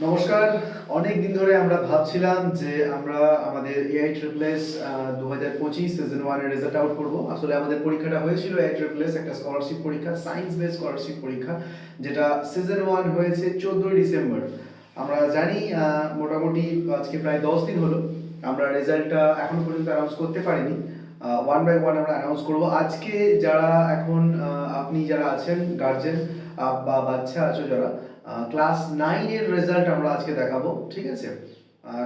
নমস্কার। অনেক দিন ধরে আমরা ভাবছিলাম যে আমরা আমাদের এআই ট্রিপলেস 2025 সিজন 1 এর রেজাল্ট আউট করব। আসলে আমাদের পরীক্ষাটা হয়েছিল এআই ট্রিপলেস একটা স্কলারশিপ পরীক্ষা, সায়েন্স বেস স্কলারশিপ পরীক্ষা, যেটা সিজন 1 হয়েছে 14 ডিসেম্বর। আমরা জানি মোটামুটি আজকে প্রায় 10 দিন হলো, আমরা রেজাল্টটা এখনো পর্যন্ত অ্যানাউন্স করতে পারিনি। ওয়ান বাই ওয়ান আমরা অ্যানাউন্স করব আজকে। যারা এখন আপনি যারা আছেন গার্জেন বা বাচ্চা আছো যারা, ক্লাস 9 এর রেজাল্ট আমরা আজকে দেখাবো, ঠিক আছে?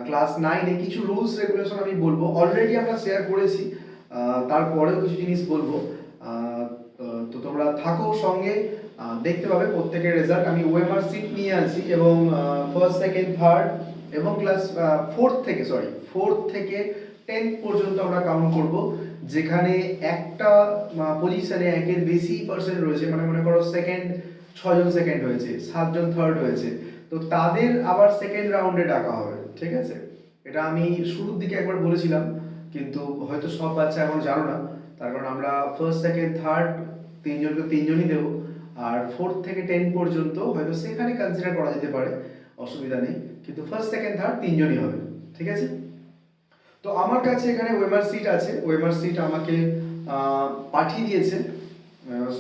ক্লাস 9 এ কিছু রুলস রেগুলেশন আমি বলবো, অলরেডি আমরা শেয়ার করেছি, তারপরেও কিছু জিনিস বলবো। আহ, তো তোমরা থাকো সঙ্গে, দেখতে পাবে প্রত্যেকের রেজাল্ট। আমি ওএমআর সিট নিয়ে আছি এবং ফার্স্ট সেকেন্ড থার্ড এবং ক্লাস ফোর্থ থেকে 10th পর্যন্ত আমরা কাউন্ট করব। যেখানে একটা পজিশনে একের বেশি পার্সেন্ট রয়েছে, মানে মনে করো সেকেন্ড 6 জন সেকেন্ড হয়েছে, 7 জন থার্ড হয়েছে, তো তাদের আবার সেকেন্ড রাউন্ডে ডাকা হবে, ঠিক আছে? এটা আমি শুরুর দিকে একবার বলেছিলাম, কিন্তু হয়তো সব বাচ্চা এখন জানো না। তার কারণ আমরা ফার্স্ট সেকেন্ড থার্ড তিনজনকে তিনজনই দেবো, আর ফোর্থ থেকে 10 পর্যন্ত হয়তো সেখানে কনসিডার করা যেতে পারে, অসুবিধা নেই, কিন্তু ফার্স্ট সেকেন্ড থার্ড তিনজনই হবে, ঠিক আছে? তো আমার কাছে এখানে ওয়েমার সিট আছে, ওয়েমার সিট আমাকে পাঠিয়ে দিয়েছে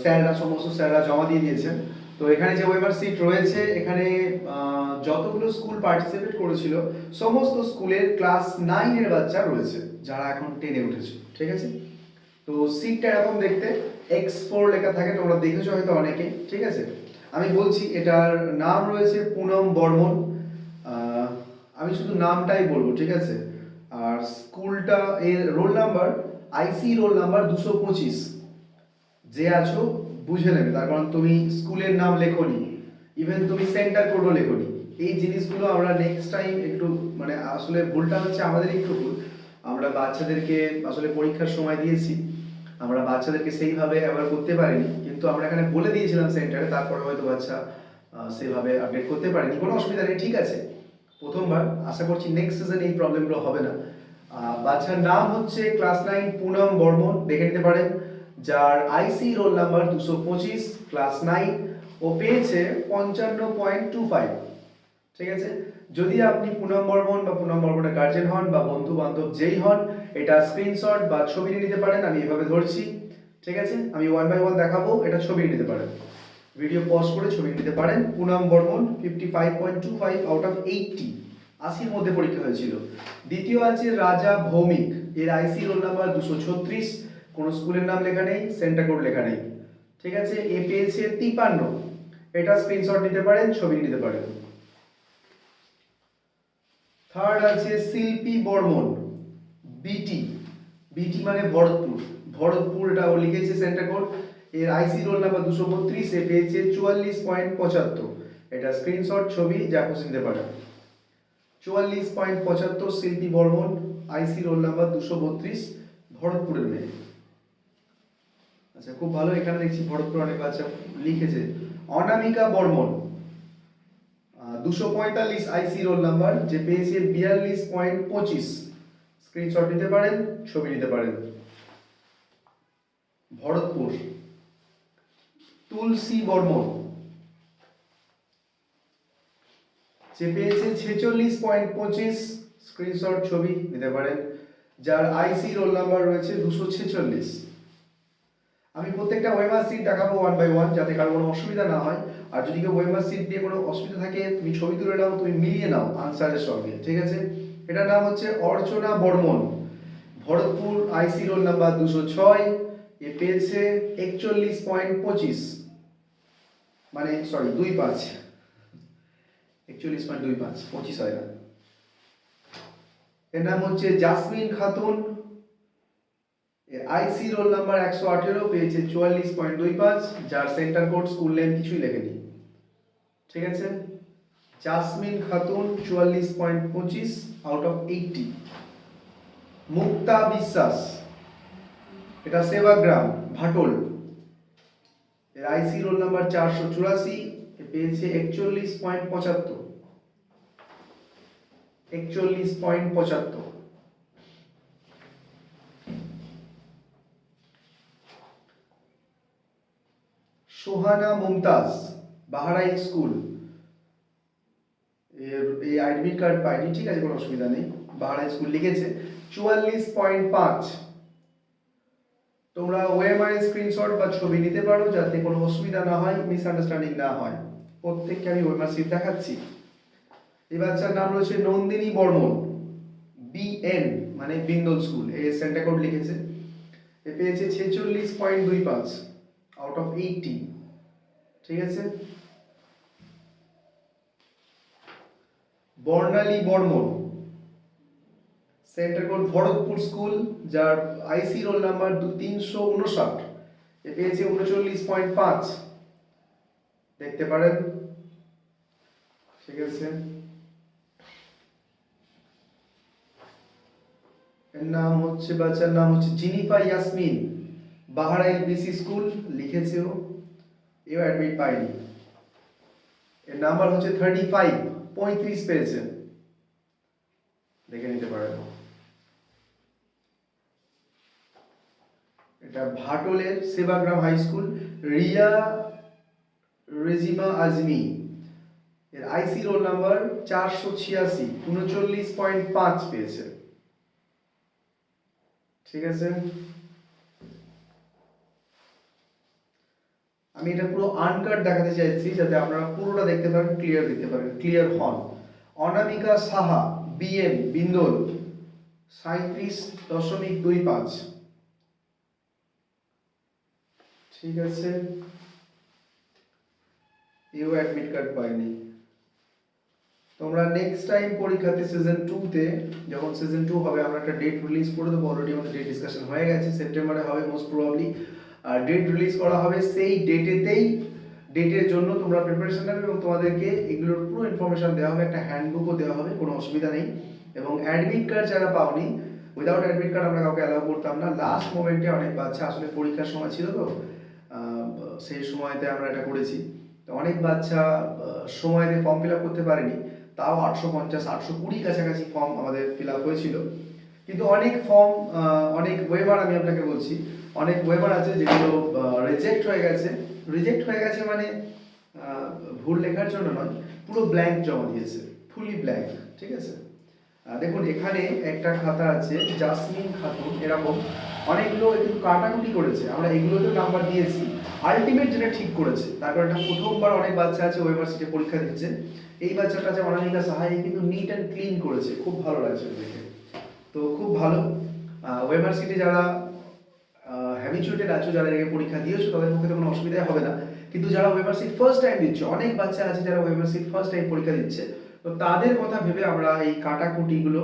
স্যাররা, সমস্ত স্যাররা জমা দিয়ে দিয়েছেন। তো এখানে যে ওয়েমার সিট রয়েছে, এখানে যতগুলো স্কুল পার্টিসিপেট করেছিল সমস্ত স্কুলের ক্লাস 9 এর বাচ্চা রয়েছে, যারা এখন 10 এ উঠেছে, ঠিক আছে? তো সিটটা এরকম দেখতে, X4 লেখা থাকে, তোমরা দেখেছো হয়তো অনেকে, ঠিক আছে? আমি বলছি, এটার নাম রয়েছে পুনম বর্মন। আহ, আমি শুধু নামটাই বলবো, ঠিক আছে? আর স্কুলটা, এর রোল নাম্বার, আইসি রোল নাম্বার 225। যে আছো বুঝে নেবে, তার কারণ তুমি স্কুলের নাম লেখোনি, ইভেন তুমি সেন্টার কোডও লেখোনি। এই জিনিসগুলো আমরা নেক্সট টাইম একটু, মানে আসলে ভুলটা হচ্ছে আমাদের একটু ভুল। আমরা বাচ্চাদেরকে আসলে পরীক্ষার সময় দিয়েছি, আমরা বাচ্চাদেরকে সেইভাবে অ্যাওয়ার করতে পারিনি, কিন্তু আমরা এখানে বলে দিয়েছিলাম সেন্টারে, তারপরে হয়তো বাচ্চা সেইভাবে আপডেট করতে পারেনি। কোনো অসুবিধা নেই, ঠিক আছে? প্রথমবার, আশা করছি নেক্সট সিজনে এই প্রবলেমগুলো হবে না। বাচ্চার নাম হচ্ছে ক্লাস 9 পুনম বর্মন, দেখে নিতে পারেন, যার আইসি রোল নাম্বার 225, ক্লাস 9। ও পেয়েছে 55.25, ঠিক আছে? যদি আপনি পুনম বর্মন বা পুনম বর্মনের গার্জেন হন বা বন্ধু বান্ধব যেই হন, এটা স্ক্রিনশট বা ছবি নিয়ে নিতে পারেন। আমি এভাবে ধরছি, ঠিক আছে? আমি ওয়ান বাই ওয়ান দেখাবো, এটা ছবি নিতে পারেন, ভিডিও পজ করে ছবি নিতে পারেন। পুনম বর্মন 55.25 আউট অফ 80, 80-র মধ্যে পরীক্ষা হয়েছিল। দ্বিতীয় আছে রাজা ভৌমিক, এর আইসি রোল নাম্বার 236, কোনো স্কুলের নাম লেখা নেই, সেন্টার কোড লেখা নেই, ঠিক আছে? এ পেয়েছে 53, এটা স্ক্রিনশট নিতে পারেন, ছবি নিতে পারেন। থার্ড আছে শিল্পী বর্মন, বিটি, বিটি মানে ভরতপুর, ভরতপুর, এটা ও লিখেছে সেন্টার কোড। এর আইসি রোল নাম্বার 232, এ পেয়েছে 44.75, এটা স্ক্রিনশট ছবি যা খুশি নিতে পারেন। 44.75 শিল্পী বর্মন, আইসি রোল নাম্বার 232, ভরতপুরের মেয়ে। আচ্ছা, খুব ভালো, এখানে দেখছি ভরতপুর অনেক বাচ্চা লিখেছে। অনামিকা বর্মন, 245 আইসি রোল নাম্বার, যে পেয়েছে 42.25, স্ক্রিনশট নিতে পারেন, ছবি নিতে পারেন। ভরতপুর। তুলসী বর্মন, যে পেয়েছে 46.25, স্ক্রিনশট ছবি নিতে পারেন, যার আইসি রোল নাম্বার রয়েছে 246। আমি প্রত্যেকটা ওয়েমার সিট দেখাবো ওয়ান বাই ওয়ান, যাতে কারো কোনো অসুবিধা না হয়। আর যদি কেউ ওয়েমার সিট দিয়ে কোনো অসুবিধা থাকে, তুমি ছবি তুলে নাও, তুমি মিলিয়ে নাও আনসারের সঙ্গে, ঠিক আছে? এটার নাম হচ্ছে অর্চনা বর্মন, ভরতপুর, আইসি রোল নাম্বার 206, এ পেয়েছে 41.25, মানে সরি 25, 41.25, 25 হয় না। এর নাম হচ্ছে জাসমিন খাতুন, এর আইসি রোল নাম্বার 118, পেয়েছে 44.25, যার সেন্টার কোড স্কুল নেম কিছুই লেখেনি, ঠিক আছে? Jasmine Khatun 44.25 out of 80। মুক্তা বিশ্বাস, এটা সেবাগ্রাম, ভাটল, এর আইসি রোল নাম্বার 484, এ পেয়েছে 41.75, 41.75। সোহানা মুমতাজ, বাহারাইন স্কুল, এর এই অ্যাডমিট কার্ড পাইনি, ঠিক আছে, কোনো অসুবিধা নেই। বাহারা স্কুল লিখেছে 44.5। তোমরা ওএমআর স্ক্রিনশট বা ছবি নিতে পারো যাতে কোনো অসুবিধা না হয়, মিসআন্ডারস্ট্যান্ডিং না হয়। প্রত্যেককে আমি ওএমআর সিট দেখাচ্ছি। এই বাচ্চার নাম রয়েছে নন্দিনী বর্মন, বিএন মানে বিন্দল স্কুল, এ সেন্টার কোড লিখেছে। এ পেয়েছে 46.25 আউট অফ 80, ঠিক আছে। Barnali Barman, centre code Bharatpur school, যার আইসি রোল নাম্বার 359, এ পেয়েছে 39.5, দেখতে পারেন, ঠিক আছে। এর নাম হচ্ছে, বাচ্চার নাম হচ্ছে জিনিফা ইয়াসমিন, বাহারাইল বিসি স্কুল লিখেছে ও, এও অ্যাডমিট পায়নি। এর নাম্বার হচ্ছে 35 পেয়েছে, দেখে নিতে পারেন। এটা ভাটোলের সেবাগ্রাম হাই স্কুল, রিয়া রেজিমা আজমি, এর আইসি রোল নাম্বার 486, 39.5 পেয়েছে, ঠিক আছে। আমি এটা পুরো আনকাট দেখাতে চাইছি যাতে আপনারা পুরোটা দেখতে পারেন, ক্লিয়ার দিতে পারেন, ক্লিয়ার হন। অনামিকা সাহা, বিএম বিন্দল, 37.25, ঠিক আছে। এও অ্যাডমিট কার্ড পাইনি। তোমরা নেক্সট টাইম পরীক্ষাতে সিজন 2 তে, যখন সিজন 2 হবে আমরা একটা ডেট রিলিজ করে দেবো। অলরেডি আমাদের ডেট ডিসকাশন হয়ে গেছে, সেপ্টেম্বরে হবে মোস্ট প্রবাবলি। আর ডেট রিলিজ করা হবে, সেই ডেটের জন্য তোমরা প্রিপারেশন নেবে এবং তোমাদেরকে এগুলোর পুরো ইনফরমেশন দেওয়া হবে, একটা হ্যান্ডবুকও দেওয়া হবে, কোনো অসুবিধা নেই। এবং অ্যাডমিট কার্ড যারা পাওনি, উইদাউট অ্যাডমিট কার্ড আমরা কাউকে অ্যালাউ করতাম না। লাস্ট মোমেন্টে অনেক বাচ্চা, আসলে পরীক্ষার সময় ছিল তো, সেই সময়তে আমরা এটা করেছি। তো অনেক বাচ্চা সময়তে ফর্ম ফিল আপ করতে পারেনি, তাও 850-820 কাছাকাছি ফর্ম আমাদের ফিল আপ হয়েছিল। কিন্তু অনেক ফর্ম, অনেক ওয়েবার, আমি আপনাকে বলছি অনেক ওয়েবার আছে যেগুলো রিজেক্ট হয়ে গেছে। রিজেক্ট হয়ে গেছে মানে ভুল লেখার জন্য নয়, পুরো ব্ল্যাঙ্ক জমা দিয়েছে, ফুলি ব্ল্যাঙ্ক, ঠিক আছে। দেখুন এখানে একটা খাতা আছে জাসমিন খাতুন, এরকম অনেকগুলো কিন্তু কাটাকুটি করেছে, আমরা এগুলোতেও নাম্বার দিয়েছি। আলটিমেট যেটা ঠিক করেছে, তারপর এটা প্রথমবার অনেক বাচ্চা আছে ওয়েমার সিটে পরীক্ষা দিচ্ছে। এই বাচ্চাটা আছে অনামিকা সাহাই, কিন্তু নিট অ্যান্ড ক্লিন করেছে, খুব ভালো লাগছে দেখে। তো খুব ভালো। ওয়েমার সিটে যারা হ্যাবিচুয়েটেড আছো, যারা এর পরীক্ষা দিয়েছো, তাদের পক্ষে তো কোনো অসুবিধা হবে না। কিন্তু যারা ওয়েমার সিট ফার্স্ট টাইম দিচ্ছে, অনেক বাচ্চা আছে যারা ওয়েমার সিট ফার্স্ট টাইম পরীক্ষা দিচ্ছে, তো তাদের কথা ভেবে আমরা এই কাটাকুটিগুলো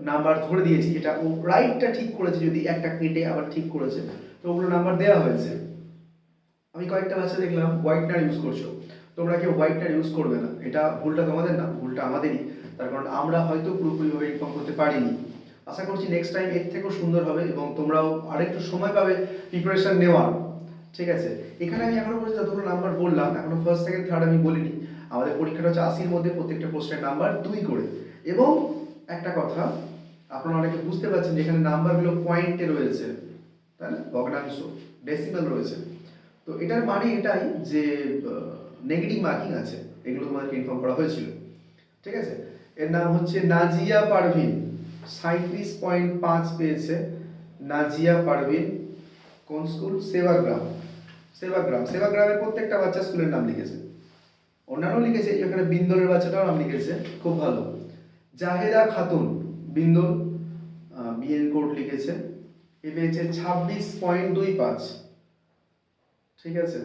নাম্বার ধরে দিয়েছি। এটা ও রাইটটা ঠিক করেছে, যদি একটা কেটে আবার ঠিক করেছে, তো ওগুলো নাম্বার দেওয়া হয়েছে। আমি কয়েকটা বাচ্চা দেখলাম হোয়াইটনার ইউজ করছো, তোমরা কেউ হোয়াইটনার ইউজ করবে না, এটা ভুলটা তোমাদের না, ভুলটা আমাদেরই। তার কারণ আমরা হয়তো পুরোপুরিভাবে ইনফর্ম করতে পারিনি। আশা করছি নেক্সট টাইম এর থেকেও সুন্দর হবে এবং তোমরাও আরেকটু সময় পাবে প্রিপারেশন নেওয়ার, ঠিক আছে। এখানে আমি এখনো পর্যন্ত যতগুলো নাম্বার বললাম, এখনো ফার্স্ট সেকেন্ড থার্ড আমি বলিনি। আমাদের পরীক্ষাটা হচ্ছে 80-র মধ্যে, প্রত্যেকটা পোস্টের নাম্বার 2 করে। এবং একটা কথা আপনারা অনেকে বুঝতে পারছেন যে এখানে নাম্বারগুলো পয়েন্টে রয়েছে, তাই না, ভগ্নাংশ, ডেসিমাল রয়েছে। তো এটার মানে এটাই যে নেগেটিভ মার্কিং আছে, এগুলো তোমাদেরকে ইনফর্ম করা হয়েছিল, ঠিক আছে। এর নাম হচ্ছে নাজিয়া পারভিন, 37.5 পেয়েছে। নাজিয়া পারভিন, কোন স্কুল? সেবাগ্রাম। সেবাগ্রামের প্রত্যেকটা বাচ্চা স্কুলের নাম লিখেছে, অন্যান্য লিখেছে, এখানে বিন্দলের বাচ্চাটাও নাম লিখেছে, খুব ভালো। জাহেদা খাতুন, বিন্দল, বিএন কোড লিখেছে, এ পেয়েছে 26.25, ঠিক আছে।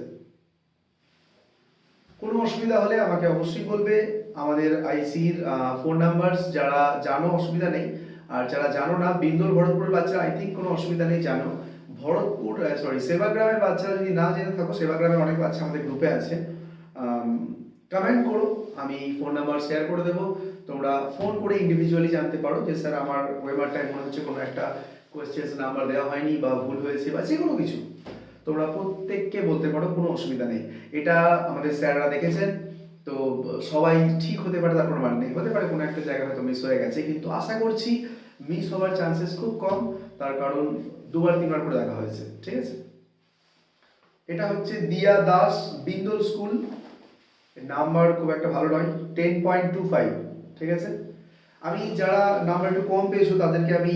কোনো অসুবিধা হলে আমাকে অবশ্যই বলবে। আমাদের আইসির ফোন নাম্বার, যারা জানো অসুবিধা নেই, আর যারা জানো না, বিন্দল ভরতপুরের বাচ্চারা আই থিঙ্ক কোনো অসুবিধা নেই, জানো। ভরতপুর সেবাগ্রামের বাচ্চারা যদি না জেনে থাকো, সেবাগ্রামের অনেক বাচ্চা আমাদের গ্রুপে আছে, কমেন্ট করো, আমি ফোন নাম্বার শেয়ার করে দেবো। তোমরা ফোন করে ইন্ডিভিজুয়ালি জানতে পারো যে স্যার আমার ওয়েবারটায় মনে হচ্ছে কোনো একটা কোয়েশ্চেন্স নাম্বার দেওয়া হয়নি বা ভুল হয়েছে বা যে কোনো কিছু, তোমরা প্রত্যেককে বলতে পারো, কোনো অসুবিধা নেই। এটা আমাদের স্যাররা দেখেছেন, তো সবাই ঠিক হতে পারে তার কোনো মানে নেই, হতে পারে কোনো একটা জায়গায় হয়তো মিস হয়ে গেছে, কিন্তু আশা করছি মিস হওয়ার চান্সেস খুব কম, তার কারণ 2-3বার করে দেখা হয়েছে, ঠিক আছে। এটা হচ্ছে দিয়া দাস, বিন্দল স্কুল, নাম্বার খুব একটা ভালো নয়, 10.25, ঠিক আছে। আমি যারা নাম্বার একটু কম পেয়েছো তাদেরকে আমি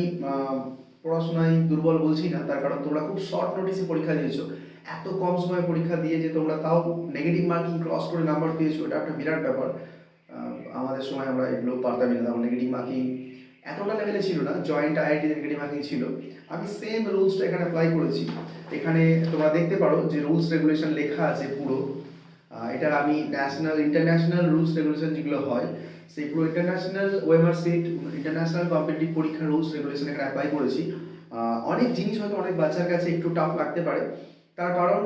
পড়াশোনায় দুর্বল বলছি না, তার কারণ তোমরা খুব শর্ট নোটিসে পরীক্ষা দিয়েছো। এত কম সময়ে পরীক্ষা দিয়ে যে তোমরা তাও নেগেটিভ মার্কিং ক্রস করে নাম্বার পেয়েছো, এটা একটা বিরাট ব্যাপার। আমাদের সময় আমরা এগুলো পারতামই না, তখন নেগেটিভ মার্কিং এতটা লেভেলে ছিল না, জয়েন্ট আইআইটি নেগেটিভ মার্কিং ছিল। আমি সেম রুলসটা এখানে অ্যাপ্লাই করেছি। এখানে তোমরা দেখতে পারো যে রুলস রেগুলেশন লেখা আছে পুরো। এটা আমি ন্যাশনাল ইন্টারন্যাশনাল রুলস রেগুলেশন যেগুলো হয় সেই পুরো international OMR sheet, international competitive পরীক্ষার রুলস রেগুলেশন এখানে অ্যাপ্লাই করেছি। অনেক জিনিস হয়তো অনেক বাচ্চার কাছে একটু টাফ লাগতে পারে, তার কারণ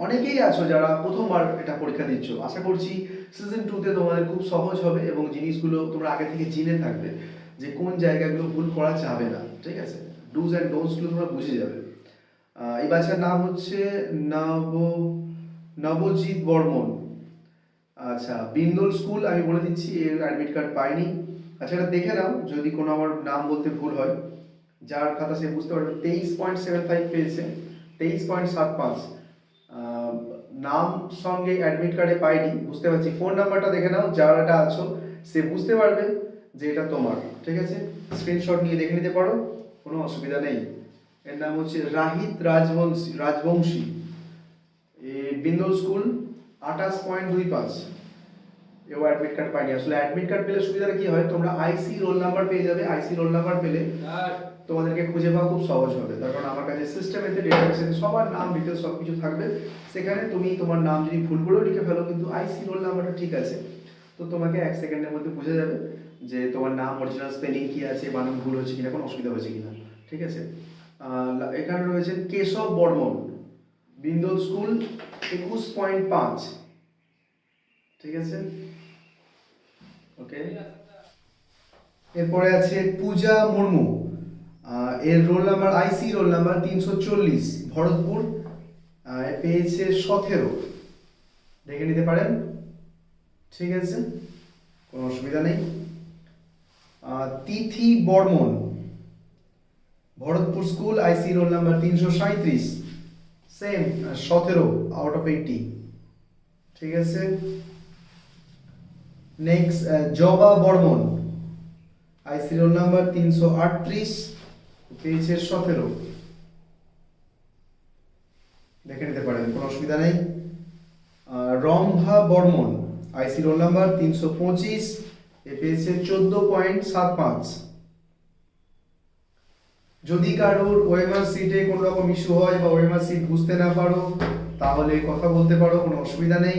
অনেকেই আছো যারা প্রথমবার এটা পরীক্ষা দিচ্ছ। আশা করছি সিজন 2-তে তোমাদের খুব সহজ হবে এবং জিনিসগুলো তোমরা আগে থেকে জেনে থাকবে যে কোন জায়গাগুলো ভুল করা যাবে না, ঠিক আছে। ডুজ অ্যান্ড ডোন্টসগুলো তোমরা বুঝে যাবে। এই বাচ্চার নাম হচ্ছে নবজিৎ বর্মন। আচ্ছা, বিন্দল স্কুল, আমি বলে দিচ্ছি এর অ্যাডমিট কার্ড পাইনি। আচ্ছা, এটা দেখে নাও যদি কোনো আমার নাম বলতে ভুল হয়। যার খাতা সে বুঝতে পারবে। 23.75 পেয়েছে, 23.75। নাম সঙ্গে অ্যাডমিট কার্ডে পাইনি, বুঝতে পারছি। ফোন নাম্বারটা দেখে নাও, যার এটা আছো সে বুঝতে পারবে যে এটা তোমার, ঠিক আছে। স্ক্রিনশট নিয়ে দেখে নিতে পারো, কোনো অসুবিধা নেই। এর নাম হচ্ছে রাহিত রাজবংশী। বিন্দল স্কুল, 28.25। এও অ্যাডমিট কার্ড পাইনি। আসলে অ্যাডমিট কার্ড পেলে সুবিধাটা কি হয়, তোমরা আইসি রোল নাম্বার পেয়ে যাবে। আইসি রোল নাম্বার পেলে তোমাদেরকে খুঁজে পাওয়া খুব সহজ হবে, তার কারণ আমার কাছে সিস্টেমেতে ডেটাবেসে সবার নাম ডিটেলস সব কিছু থাকবে। সেখানে তুমি তোমার নাম যদি ভুল করেও লিখে ফেলো, কিন্তু আইসি রোল নাম্বারটা ঠিক আছে, তো তোমাকে 1 সেকেন্ডের মধ্যে বোঝা যাবে যে তোমার নাম অরিজিনাল স্পেলিং কি আছে, বানান ভুল হচ্ছে কিনা, কোনো অসুবিধা হচ্ছে কিনা, ঠিক আছে। এখানে রয়েছেন কেশব বর্মন, বিন্দল স্কুল, 21.5, ঠিক আছে, ওকে। এরপরে আছে পূজা মুর্মু। এর রোল নাম্বার, আইসি রোল নাম্বার 340, ভরতপুর। পেয়েছে 17, দেখে নিতে পারেন, ঠিক আছে, কোনো অসুবিধা নেই। Tithi Barman, Bharatpur school, IC roll number 337, same 17 out of 80, ঠিক আছে। নেক্সট জবা বর্মন, আইসি রোল নাম্বার 338, পেয়েছে 17, দেখে নিতে পারেন, কোনো অসুবিধা নেই। রম্ভা বর্মন, আইসি রোল নাম্বার 325, এ পেয়েছে 14.75। যদি কারোর ওএমআর সিটে কোনো রকম ইস্যু হয় বা ওএমআর সিট বুঝতে না পারো, তাহলে কথা বলতে পারো, কোনো অসুবিধা নেই।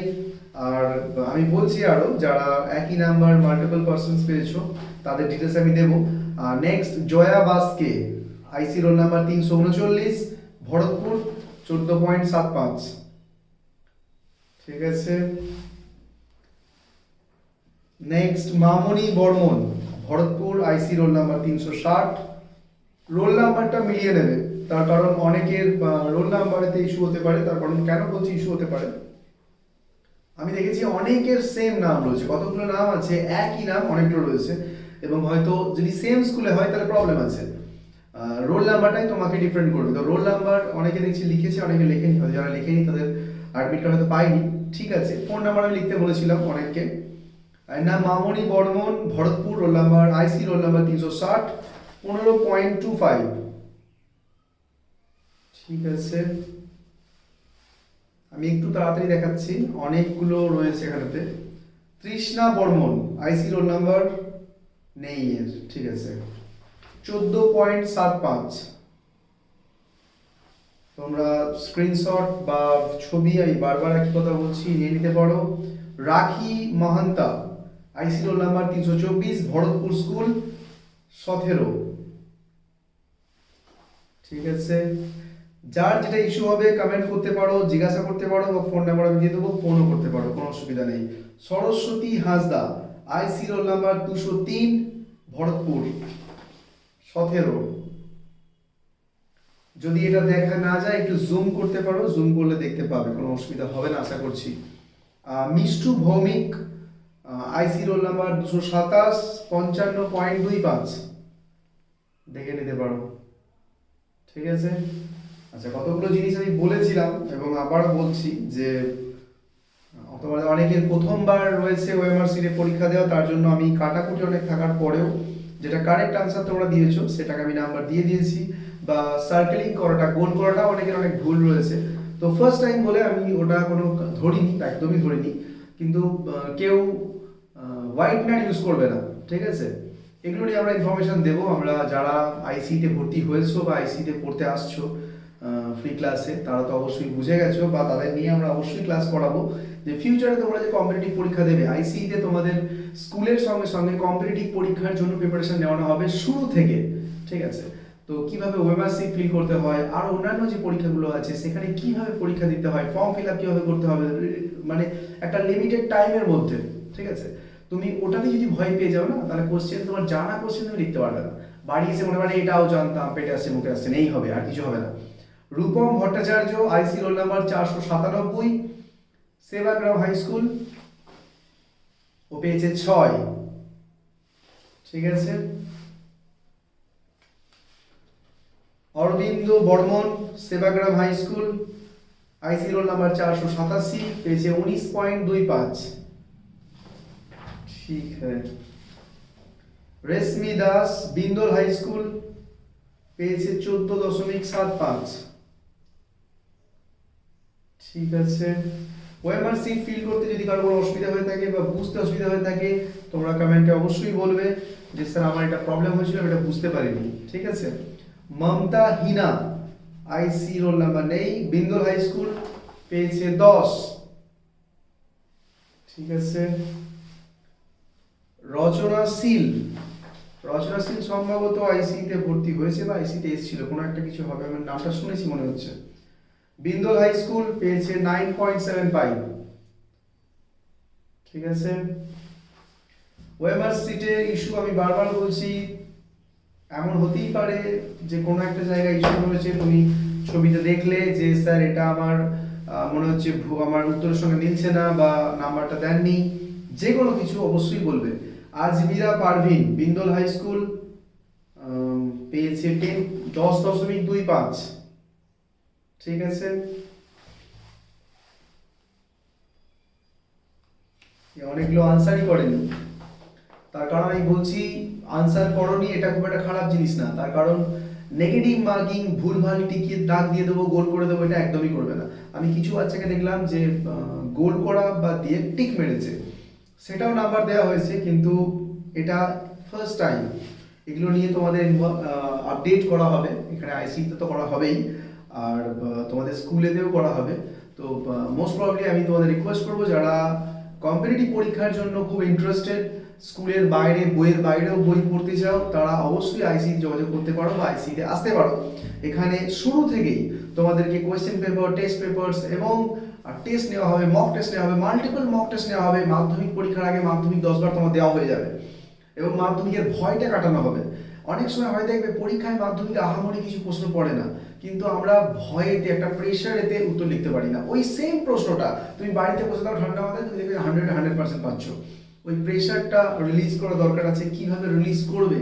আর আমি বলছি আরো যারা একই নাম্বার মাল্টিপল পারসনস পেয়েছো তাদের ডিটেলস আমি দেবো। নেক্সট জয়া বাসকে, আইসি রোল নাম্বার 339, ভরতপুর, 14.75, ঠিক আছে। নেক্সট মামনি বর্মন, ভরতপুর, আইসি রোল নাম্বার 360। রোল নাম্বারটা মিলিয়ে নেবে, তার কারণ অনেকের রোল নাম্বারেতে ইস্যু হতে পারে। তার কারণ কেন বলছি ইস্যু হতে পারে, আমি দেখেছি অনেকের সেম নাম রয়েছে, কতগুলো নাম আছে, একই নাম অনেকগুলো রয়েছে, এবং হয়তো যদি সেম স্কুলে হয় তাহলে প্রবলেম আছে। রোল নাম্বারটাই তোমাকে ডিফারেন্ট করবে। তো রোল নাম্বার অনেকে দেখছি লিখেছে, অনেকে লেখেনি, হয়তো যারা লেখেনি তাদের অ্যাডমিট কার্ড হয়তো পাইনি, ঠিক আছে। ফোন নাম্বার আমি লিখতে বলেছিলাম অনেককে। নাম মামনি বর্মন, ভরতপুর, রোল নাম্বার, আইসি রোল নাম্বার 360, 15.25, ঠিক আছে। আমি একটু তাড়াতাড়ি দেখাচ্ছি, অনেকগুলো রয়েছে এখানেতে। তৃষ্ণা বর্মন, আইসি রোল নাম্বার নেই এর, ঠিক আছে, 14.75। তোমরা স্ক্রিনশট বা ছবি, আমি বারবার একই কথা বলছি, নিয়ে নিতে পারো। রাখি মাহান্তা, আইসি রোল নাম্বার 324, ভরতপুর স্কুল, 17, ঠিক আছে। যার যেটা ইস্যু হবে কমেন্ট করতে পারো, জিজ্ঞাসা করতে পারো, বা ফোন নাম্বার আমি দিয়ে দেবো, ফোনও করতে পারো, কোনো অসুবিধা নেই। সরস্বতী হাঁসদা, আইসি রোল নাম্বার 203, ভরতপুর, 17। যদি এটা দেখা না যায় একটু জুম করতে পারো, জুম করলে দেখতে পাবে, কোনো অসুবিধা হবে না আশা করছি। মিষ্টু ভৌমিক, আইসি রোল নাম্বার 227, 55.25, দেখে নিতে পারো, ঠিক আছে। আচ্ছা, কতগুলো জিনিস আমি বলেছিলাম এবং আবার বলছি যে তোমাদের অনেকের প্রথমবার রয়েছে ওএমআর সিটে পরীক্ষা দেওয়া, তার জন্য আমি কাটাকুটি অনেক থাকার পরেও যেটা কারেক্ট আনসার তোমরা দিয়েছো সেটাকে আমি নাম্বার দিয়ে দিয়েছি, বা সার্কেলিং করাটা গোল করাটা অনেকের অনেক ভুল রয়েছে। তো ফার্স্ট টাইম বলে আমি ওটা কোনো ধরিনি, একদমই ধরিনি। কিন্তু কেউ হোয়াইটনার ইউজ করবে না, ঠিক আছে? এগুলো নিয়ে আমরা ইনফরমেশন দেবো। আমরা যারা আইসিতে ভর্তি হয়েছো বা আইসিতে পড়তে আসছো ফ্রি ক্লাসে, তারা তো অবশ্যই বুঝে গেছো, বা তাদের নিয়ে আমরা অবশ্যই ক্লাস করাবো যে ফিউচারে তোমরা যে কম্পিটিটিভ পরীক্ষা দেবে আইসিতে, তোমাদের স্কুলের সঙ্গে সঙ্গে কম্পিটিটিভ পরীক্ষার জন্য প্রিপারেশন নেওয়ানো হবে শুরু থেকে, ঠিক আছে? তো কিভাবে ওয়েমারসি ফিল করতে হয়, আর অন্যান্য যে পরীক্ষাগুলো আছে সেখানে কিভাবে পরীক্ষা দিতে হয়, ফর্ম ফিল আপ কীভাবে করতে হবে, মানে একটা লিমিটেড টাইমের মধ্যে, ঠিক আছে? তুমি ওটাতে যদি ভয় পেয়ে যাও না, তাহলে কোশ্চেন তোমার জানা কোশ্চেন তুমি লিখতে পারবে না। বাড়ি এসে মনে মানে এটাও জানতাম, পেটে আসছে মুখে আসছে, নেই হবে, আর কিছু হবে না। Rupam Bhattacharya, IC roll number 497, Sevagram high school, ও পেয়েছে 6, ঠিক আছে? Arabinda Barman, Sevagram high school, IC roll number 487, পেয়েছে 19.25, ঠিক है। রেশমি দাস, বিন্দল হাই স্কুল, পেয়েছে 14.75, ঠিক আছে। ওএমআর সিট ফিল করতে যদি কারো কোনো অসুবিধা হয়ে থাকে বা বুঝতে অসুবিধা হয়ে থাকে, তোমরা কমেন্টে অবশ্যই বলবে যে স্যার আমার এটা প্রবলেম হয়েছিল, আমি এটা বুঝতে পারিনি, ঠিক আছে। মমতা হিনা, আইসি রোল নাম্বার নেই, বিন্দল হাই স্কুল, পেয়েছে 10, ঠিক আছে। রচনাশীল সম্ভবত আইসিতে ভর্তি হয়েছে বা আইসিতে এসেছিল, কোনো একটা কিছু হবে, আমার নামটা শুনেছি মনে হচ্ছে। বিন্দল হাই স্কুল, পেয়েছে 9.75, ঠিক আছে। ওএমআর সিটের ইস্যু আমি বারবার বলছি, এমন হতেই পারে যে কোনো একটা জায়গায় ইস্যু রয়েছে, তুমি ছবিতে দেখলে যে স্যার এটা আমার মনে হচ্ছে আমার উত্তরের সঙ্গে মিলছে না, বা নাম্বারটা দেননি, যে কোনো কিছু অবশ্যই বলবে। আজমিরা পারভিন, বিন্দল হাই স্কুল, পেয়েছে 10.25, ঠিক আছে। অনেকগুলো আনসারই করেনি, তার কারণ আমি বলছি আনসার করনি এটা খুব একটা খারাপ জিনিস না, তার কারণ নেগেটিভ মার্কিং, ভুলভাল টিকিয়ে দাগ দিয়ে দেবো, গোল করে দেবো, এটা একদমই করবে না। আমি কিছু বাচ্চাকে দেখলাম যে গোল করা বা দিয়ে টিক মেরেছে, সেটাও নাম্বার দেওয়া হয়েছে, কিন্তু এটা ফার্স্ট টাইম। এগুলো নিয়ে তোমাদের আপডেট করা হবে, এখানে আইসিতে তো করা হবেই, আর তোমাদের স্কুলেতেও করা হবে। তো মোস্ট প্রবাবলি আমি তোমাদের রিকোয়েস্ট করবো, যারা কম্পিটিটিভ পরীক্ষার জন্য খুব ইন্টারেস্টেড, স্কুলের বাইরে বইয়ের বাইরেও বই পড়তে চাও, তারা অবশ্যই আইসিতে যোগাযোগ করতে পারো বা আইসিতে আসতে পারো। এখানে শুরু থেকেই তোমাদেরকে কোয়েশ্চেন পেপার, টেস্ট পেপারস এবং টেস্ট নেওয়া হবে, মক টেস্ট নেওয়া হবে, মাল্টিপল মক টেস্ট নেওয়া হবে। মাধ্যমিক পরীক্ষার আগে মাধ্যমিক 10 বার তোমার দেওয়া হয়ে যাবে, এবং মাধ্যমিকের ভয়টা কাটানো হবে। অনেক সময় হয় দেখবে পরীক্ষায় মাধ্যমিকে আহামরি কিছু প্রশ্ন পড়ে না, কিন্তু আমরা ভয়েতে একটা প্রেশারেতে উত্তর লিখতে পারি না। ওই সেম প্রশ্নটা তুমি বাড়িতে বসে দাও ঠান্ডা মাথায়, তুমি দেখবে 100% পাচ্ছ। ওই প্রেশারটা রিলিজ করা দরকার আছে, কিভাবে রিলিজ করবে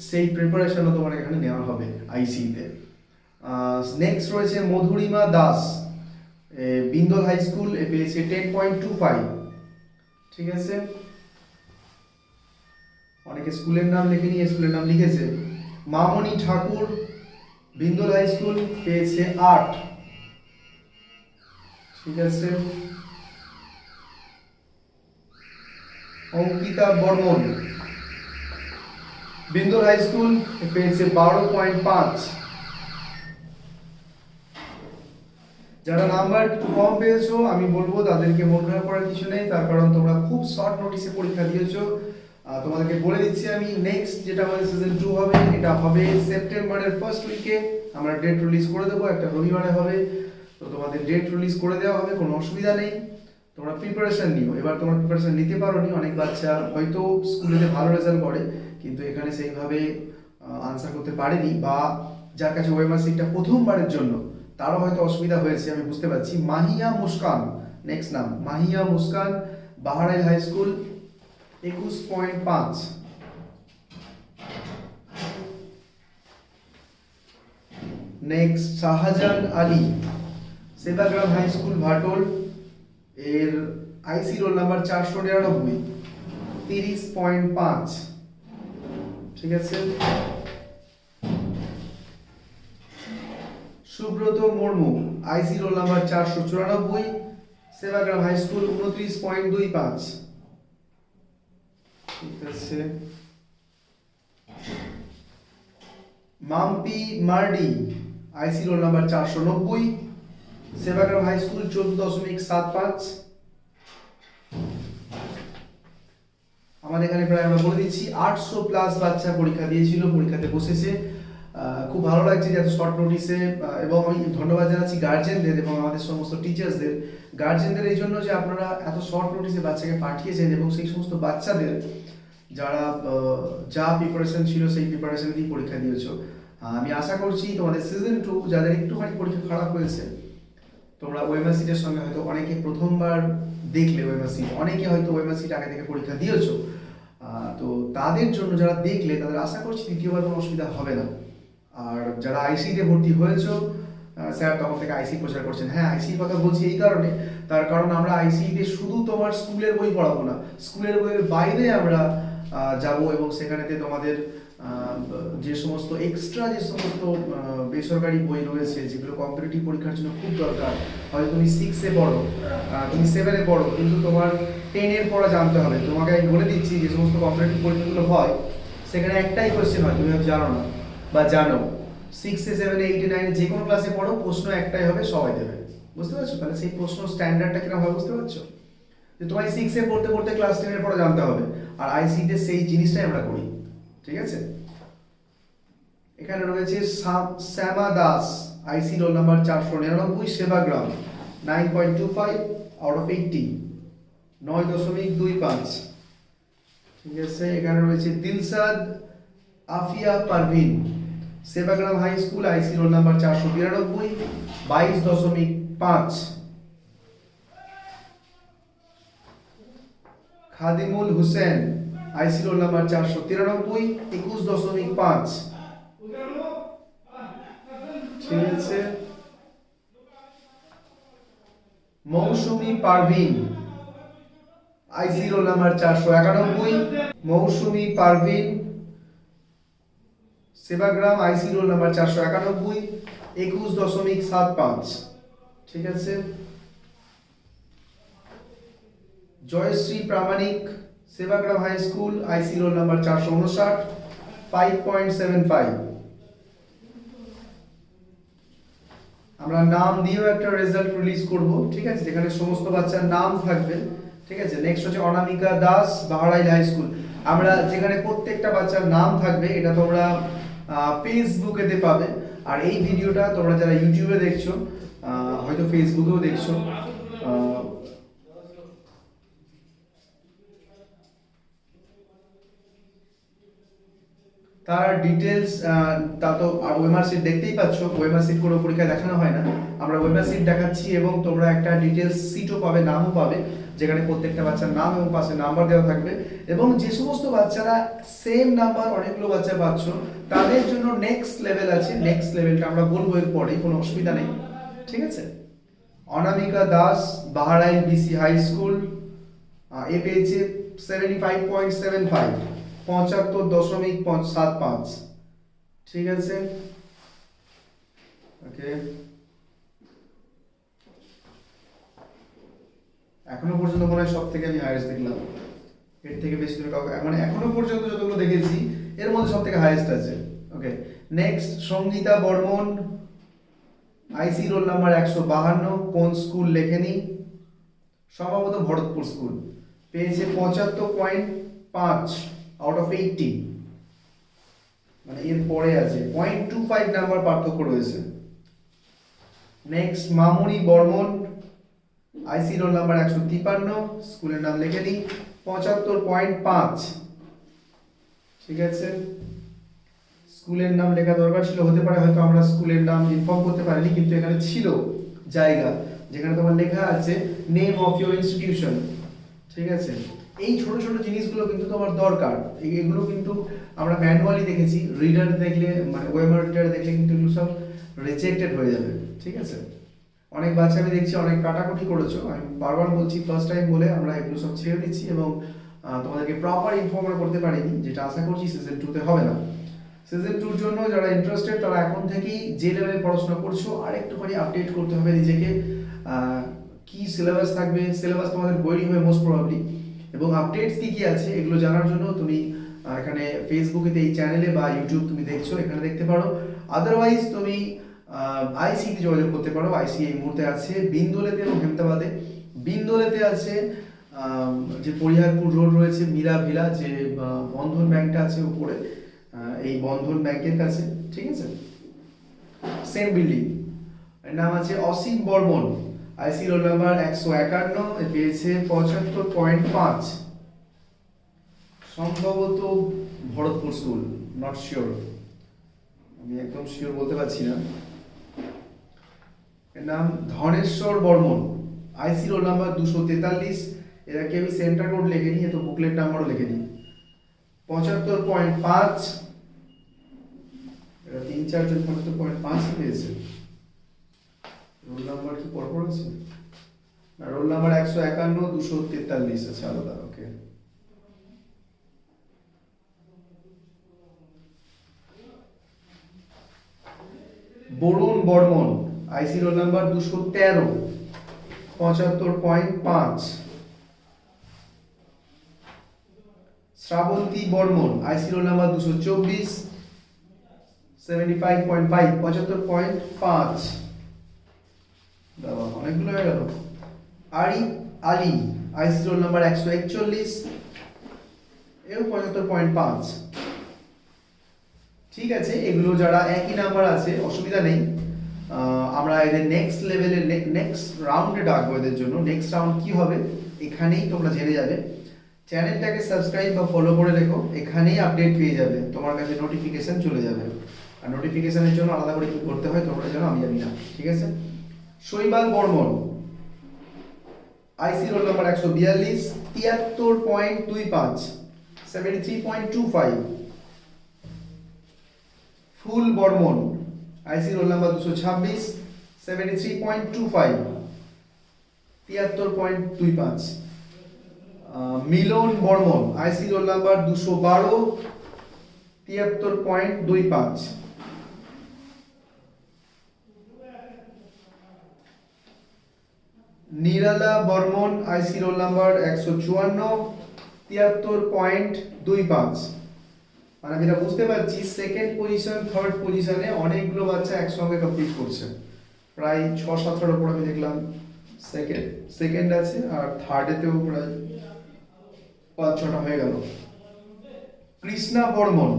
সেই প্রিপারেশনও তোমার এখানে নেওয়া হবে আইসিতে। নেক্সট রয়েছে মধুরিমা দাস, বিন্দল হাই স্কুল, পেয়েছে 10.25, ঠিক আছে। অনেকে স্কুলের নাম লেখেনি, স্কুলের নাম লিখেছে। মামনি ঠাকুর, বিন্দল হাই স্কুল, পেয়েছে 8, ঠিক আছে। অঙ্কিতা বর্মন, বিন্দল হাই স্কুল, পেয়েছে 12.5। যারা নাম্বার কম পেয়েছো আমি বলবো তাদেরকে মন খারাপ করার কিছু নেই, তার কারণ তোমরা খুব শর্ট নোটিসে পরীক্ষা দিয়েছো। তোমাদেরকে বলে দিচ্ছি আমি, নেক্সট যেটা আমাদের সিজন 2 হবে, এটা হবে সেপ্টেম্বরের ফার্স্ট উইকে। আমরা ডেট রিলিজ করে দেবো, একটা রবিবারে হবে, তো তোমাদের ডেট রিলিজ করে দেওয়া হবে, কোনো অসুবিধা নেই। তোমরা প্রিপারেশন নিও। এবার তোমরা প্রিপারেশন নিতে পারো নি, অনেক বাচ্চা হয়তো স্কুলেতে ভালো রেজাল্ট করে কিন্তু এখানে সেইভাবে আনসার করতে পারেনি, বা যার কাছে ওএমআর সিটটা প্রথমবারের জন্য তারও হয়তো অসুবিধা হয়েছে, আমি বুঝতে পারছি। মাহিয়া মুস্কান, নেক্সট নাম Mahiya Muskan, Baharail high school, 21.5। Next Shahjahan Ali, Sevagram high school, Bhatol, এর আইসি রোল নাম্বার 499, 30.5। ঠিক আছে। Subrata Murmu, IC roll number 494, Sevagram high school, 29.25। ঠিক আছে। Mampi Mardi, IC roll number 490, Sevagram high school, 14.75। আমাদের এখানে প্রায় আমরা বলে দিচ্ছি 800 প্লাস বাচ্চা পরীক্ষা দিয়েছিল, পরীক্ষাতে বসেছে। খুব ভালো লাগছে যে এত শর্ট নোটিসে, এবং আমি ধন্যবাদ জানাচ্ছি গার্জেনদের এবং আমাদের সমস্ত টিচার্সদের। গার্জেনদের এই জন্য যে আপনারা এত শর্ট নোটিসে বাচ্চাকে পাঠিয়েছেন এবং সেই সমস্ত বাচ্চাদের যারা যা প্রিপারেশন ছিল সেই প্রিপারেশন দিয়ে পরীক্ষা দিয়েছো। আমি আশা করছি তোমাদের সিজন 2 যাদের একটুখানি পরীক্ষা খারাপ হয়েছে, তোমরা ওএমআর সিটের সঙ্গে হয়তো অনেকে প্রথমবার দেখলে ওএমআর সিট, অনেকে হয়তো ওএমআর সিট আগে থেকে পরীক্ষা দিয়েছো, তো তাদের জন্য যারা দেখলে তাদের আশা করছি দ্বিতীয়বার কোনো অসুবিধা হবে না। আর যারা আইসিতে ভর্তি হয়েছো, স্যার তখন থেকে আইসি প্রচার করছেন। হ্যাঁ, আইসির কথা বলছি এই কারণে, তার কারণ আমরা আইসিতে শুধু তোমার স্কুলের বই পড়াবো না, স্কুলের বইয়ের বাইরে আমরা যাব এবং সেখানেতে তোমাদের যে সমস্ত এক্সট্রা যে সমস্ত বেসরকারি বই রয়েছে যেগুলো কম্পিটিটিভ পরীক্ষার জন্য খুব দরকার, হয়তো তুমি 6-এ পড়ো, তুমি 7-এ পড়ো, কিন্তু তোমার 10-এর পড়া জানতে হবে। তোমাকে আমি বলে দিচ্ছি যে সমস্ত কম্পিটিটিভ পরীক্ষাগুলো হয় সেখানে একটাই কোয়েশ্চেন হয়, তুমি হয়তো জানো না বা জানো, 6-এ 7-এ 8-এ 9-এ যে কোনো ক্লাসে পড়ো, প্রশ্ন একটাই হবে, সবাই দেবে। বুঝতে পারছো? তাহলে সেই প্রশ্ন স্ট্যান্ডার্ডটা কিরকম হয় বুঝতে পারছো? যে তোমায় 6-এ পড়তে পড়তে ক্লাস 10-এর পড়া জানতে হবে, আর আইসিতে সেই জিনিসটাই আমরা করি। ঠিক আছে। এখানে রয়েছে Shyama Das, IC roll number 499, Sevagram, 9.25 out of 80, 9.25। ঠিক আছে। এখানে রয়েছে Dilshad Afia Parvin, Sevagram high school, IC roll number 492, 22.5। Khadimul Hussain, IC roll number 493, 21.5। ঠিক আছে। Mousumi Parvin, IC roll number 491, Mousumi Parvin, Sevagram, IC roll number 491, 21.75। ঠিক আছে। Jayashree Pramanik, Sevagram high school, IC roll number 459, 5.75। আমরা নাম দিয়েও একটা রেজাল্ট রিলিজ করব। ঠিক আছে, যেখানে সমস্ত বাচ্চার নাম থাকবে। ঠিক আছে। নেক্সট হচ্ছে অনামিকা দাস, বাহারাইল হাই স্কুল, আমরা যেখানে প্রত্যেকটা বাচ্চার নাম থাকবে। এটা তোমরা ফেসবুকেতে পাবে, আর এই ভিডিওটা তোমরা যারা ইউটিউবে দেখছো, হয়তো ফেসবুকেও দেখছো, তার ডিটেলস তা তো ওয়েমার সিট দেখতেই পাচ্ছ। ওয়েমার সিট কোনো পরীক্ষায় দেখানো হয় না, আমরা ওয়েমার সিট দেখাচ্ছি, এবং তোমরা একটা ডিটেলস সিটও পাবে, নামও পাবে, যেখানে প্রত্যেকটা বাচ্চার নাম এবং পাশে নাম্বার দেওয়া থাকবে। এবং যে সমস্ত বাচ্চারা সেম নাম্বার অনেকগুলো বাচ্চা পাচ্ছ, তাদের জন্য নেক্সট লেভেল আছে। নেক্সট লেভেলটা আমরা বলবো এর পরেই, কোনো অসুবিধা নেই। ঠিক আছে। অনামিকা দাস, বাহারাইল বিসি হাই স্কুল, এ পেয়েছে 75.75, 75.75। ঠিক আছে। ওকে, এখনো পর্যন্ত মনে হয় সব থেকে আমি হাইয়েস্ট দেখলাম, এর থেকে বেশি দূরে কাউকে, মানে এখনো পর্যন্ত যতগুলো দেখেছি এর মধ্যে সব থেকে হাইয়েস্ট আছে। ওকে, নেক্সট সঙ্গীতা বর্মন, আইসি রোল নাম্বার 152, কোন স্কুল লেখেনি, সম্ভবত ভরতপুর স্কুল, পেয়েছে 75.5 আউট অফ 80, মানে এর পরে আছে 0.25 নাম্বার পার্থক্য রয়েছে। নেক্সট মামুনি বর্মন, আইসি রোল নাম্বার 153, স্কুলের নাম লেখেনি, 75.5। ঠিক আছে। স্কুলের নাম লেখা দরকার ছিল, হতে পারে হয়তো আমরা স্কুলের নাম ইনফর্ম করতে পারিনি, কিন্তু এখানে ছিল জায়গা যেখানে তোমার লেখা আছে নেম অফ ইউর ইনস্টিটিউশন। ঠিক আছে। এই ছোট ছোট জিনিসগুলো কিন্তু তোমার দরকার, এগুলো কিন্তু আমরা ম্যানুয়ালি দেখেছি, রিডার দেখলে, মানে ওয়েমার রিডার দেখলে কিন্তু এগুলো সব রিজেক্টেড হয়ে যাবে। ঠিক আছে। অনেক বাচ্চা আমি দেখছি অনেক কাটাকুটি করেছো, আমি বারবার বলছি ফার্স্ট টাইম বলে আমরা এগুলো সব ছেড়ে দিচ্ছি এবং তোমাদেরকে প্রপার ইনফর্ম করতে পারিনি, যেটা আশা করছি সিজন 2-তে হবে না। সিজন 2-র জন্য যারা ইন্টারেস্টেড তারা এখন থেকেই যে লেভেলে পড়াশোনা করছো আর একটুখানি আপডেট করতে হবে নিজেকে। কি সিলেবাস থাকবে, সিলেবাস তোমাদের বইরই হবে মোস্ট প্রবাবলি, এবং আপডেটস কি কি আছে এগুলো জানার জন্য তুমি এখানে ফেসবুকেতে এই চ্যানেলে বা ইউটিউব তুমি দেখছো এখানে দেখতে পারো। আদারওয়াইজ তুমি আইসিতে যোগাযোগ করতে পারো। আইসি এই মুহূর্তে আছে বিন্দোলেতে এবং হেমতাবাদে। বিন্দোলেতে আছে যে পরিহারপুর রোড রয়েছে মীরা ভিলা, যে বন্ধন ব্যাংকটা আছে উপরে, এই বন্ধন ব্যাংকের কাছে, ঠিক আছে, সেম বিল্ডিং। এর নাম আছে অসীম বর্মন, আইসি রোল নাম্বার 151, পেয়েছে 75.5, সম্ভবত ভরতপুর স্কুল, নট শিওর, আমি একদম শিওর বলতে পারছি না। এর নাম ধনেশ্বর বর্মন, আইসি রোল নাম্বার 243, এটাকে আমি সেন্টার কোড লিখে নিই, তো বুকলেট নাম্বারও লিখে নিই, 75.5, এরা 3-4 জন 75.5 পেয়েছে। রোল নাম্বার কি পরপর আছে না, রোল নাম্বার 151 243 আছে আলাদা, ওকে। বরুণ বর্মন, আইসি রোল নাম্বার 213, 75.5। শ্রাবন্তী বর্মন, আইসি রোল নাম্বার 224, 75.5, 75.5। বাবা অনেকগুলো হয়ে গেল। আরিফ আলী, আইসি রোল নাম্বার 141, এও 75.5। ঠিক আছে, এগুলো যারা একই নাম্বার আছে অসুবিধা নেই, আমরা এদের নেক্সট লেভেলে নেক্সট রাউন্ডে ডাকবো এদের জন্য। নেক্সট রাউন্ড কি হবে এখানেই তোমরা জেনে যাবে। চ্যানেলটাকে সাবস্ক্রাইব বা ফলো করে রেখো, এখানেই আপডেট পেয়ে যাবে, তোমার কাছে নোটিফিকেশন চলে যাবে। আর নোটিফিকেশনের জন্য আলাদা করে কি করতে হয় তোমরা জানো, আমি জানি না, ঠিক আছে। শৈবাল বর্মন, আইসি রোল নাম্বার 142, 73.25, 73.25। ফুল বর্মন, আইসি রোল নাম্বার 226, 73.25, 73.25। মিলন বর্মন, আইসি রোল নাম্বার 212, 73.25। নিরালা বর্মন, আইসি রোল নাম্বার 154, 73.25। মানে যেটা বুঝতে পারছি সেকেন্ড পজিশন থার্ড পজিশনে অনেকগুলো বাচ্চা একসঙ্গে কমপ্লিট করছে, প্রায় 6-7টার উপর আমি দেখলাম সেকেন্ড আছে, আর থার্ডেতেও প্রায় 5-6টা হয়ে গেল। কৃষ্ণা বর্মন,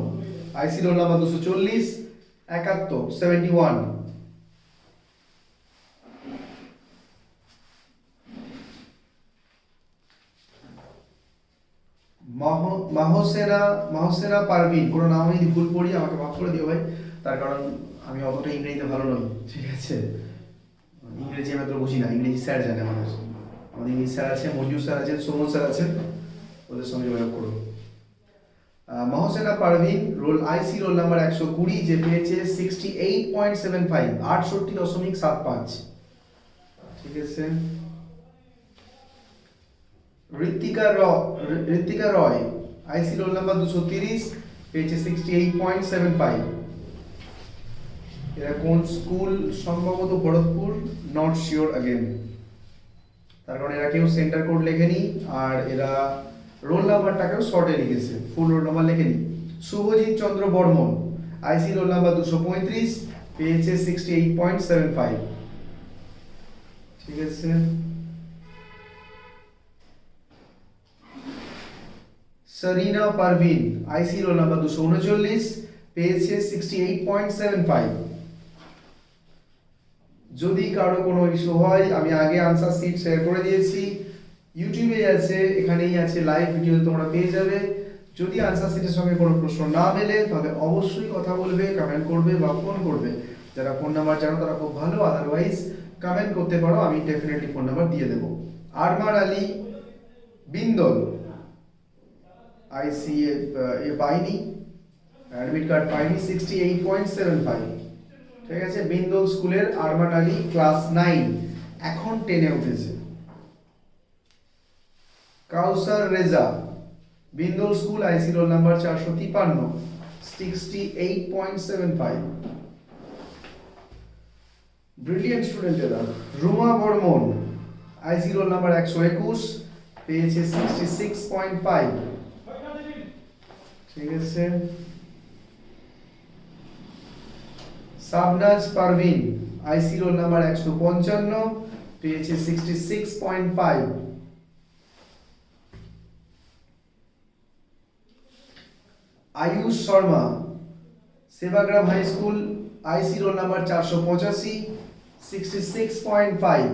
আইসি রোল নাম্বার 240, 71, 71। মাহসেনা পারভিন, কোনো নাম যদি ভুল পড়ি আমাকে মাফ করে দিও ভাই, তার কারণ আমি অতটা ইংরেজিতে ভালো নই, ঠিক আছে। ইংরেজি আমি তো বুঝি না, ইংরেজি স্যার জানে আমাদের ইংরেজি স্যার আছে, মঞ্জু স্যার আছেন, সুমন স্যার আছেন, ওদের সঙ্গে যোগাযোগ করো। মাহসেনা পারভিন, রোল আইসি রোল নাম্বার 120, যে পেয়েছে 68.75, 68.75, ঠিক আছে। ঋত্বিকা রয়, আইসি রোল নাম্বার 230, পেয়েছে 68.75। এরা কোন স্কুল, সম্ভবত ভরতপুর, নট শিওর अगेन, তার কারণ এরা কেউ সেন্টার কোড লেখেনি আর এরা রোল নাম্বারটাকেও শর্টে লিখেছে, ফুল রোল নাম্বার লেখেনি। শুভজিৎ চন্দ্র বর্মন, আইসি রোল নাম্বার 235, পেয়েছে 68.75, ঠিক আছে। সরিনা পারভিন, আইসি রোল নাম্বার 239, পেয়েছে 68.75। যদি কারো কোনো ইস্যু হয় আমি আগে আনসার শিট শেয়ার করে দিয়েছি, ইউটিউবে আছে, এখানেই আছে, লাইভ ভিডিও তোমরা পেয়ে যাবে। যদি আনসার শিটের সঙ্গে কোনো প্রশ্ন না মেলে তাহলে অবশ্যই কথা বলবে, কমেন্ট করবে বা ফোন করবে। যারা ফোন নাম্বার জানো তারা খুব ভালো, আদারওয়াইজ কমেন্ট করতে পারো, আমি ডেফিনেটলি ফোন নাম্বার দিয়ে দেবো। আরমান আলী বিন্দল, আইসি এ পাইনি, অ্যাডমিট কার্ড পাইনি, 68.75, ঠিক ঠিক আছে, বিন্দল স্কুলের আরমান আলী ক্লাস 9, এখন 10-এ উঠেছে। কাউসার Reza, Bindal school, IC roll number 453, 68.75, brilliant student এরা। রুমা বর্মন, আইসি রোল নাম্বার 121, পেয়েছে 66.5, ঠিক আছে। সাবনাজ পারভিন, আইসি রোল নাম্বার 155, পেয়েছে 66.5। Ayush Sharma, Sevagram high school, IC roll number 485, 66.5।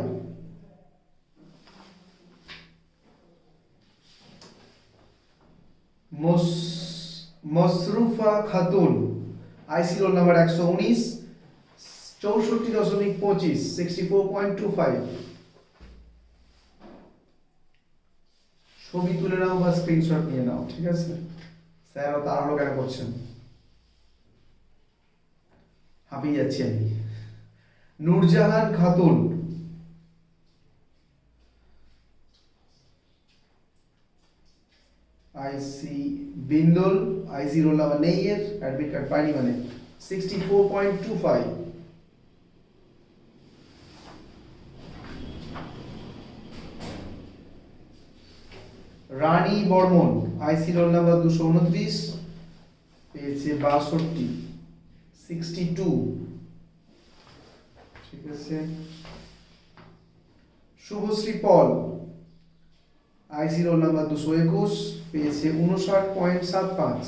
মসরুফা Khatun, আইসি রোল নাম্বার 119, 64.25, 64.25। ছবি তুলে নাও বা স্ক্রিনশট নিয়ে নাও, ঠিক আছে। স্যার তাড়াহুড়ো কেন করছেন, হাঁপিয়ে যাচ্ছি আমি। নূরজাহান খাতুন, আইসি বিন্দল, আইসি রোল নাম্বার নেই এর, অ্যাডমিট কার্ড পাইনি মানে, 64.25। রানী বর্মন, আইসি রোল নাম্বার 229, পেয়েছে 62, 62, ঠিক আছে। শুভশ্রী পল, আইসি রোল নাম্বার 221, পেয়েছে 59.75।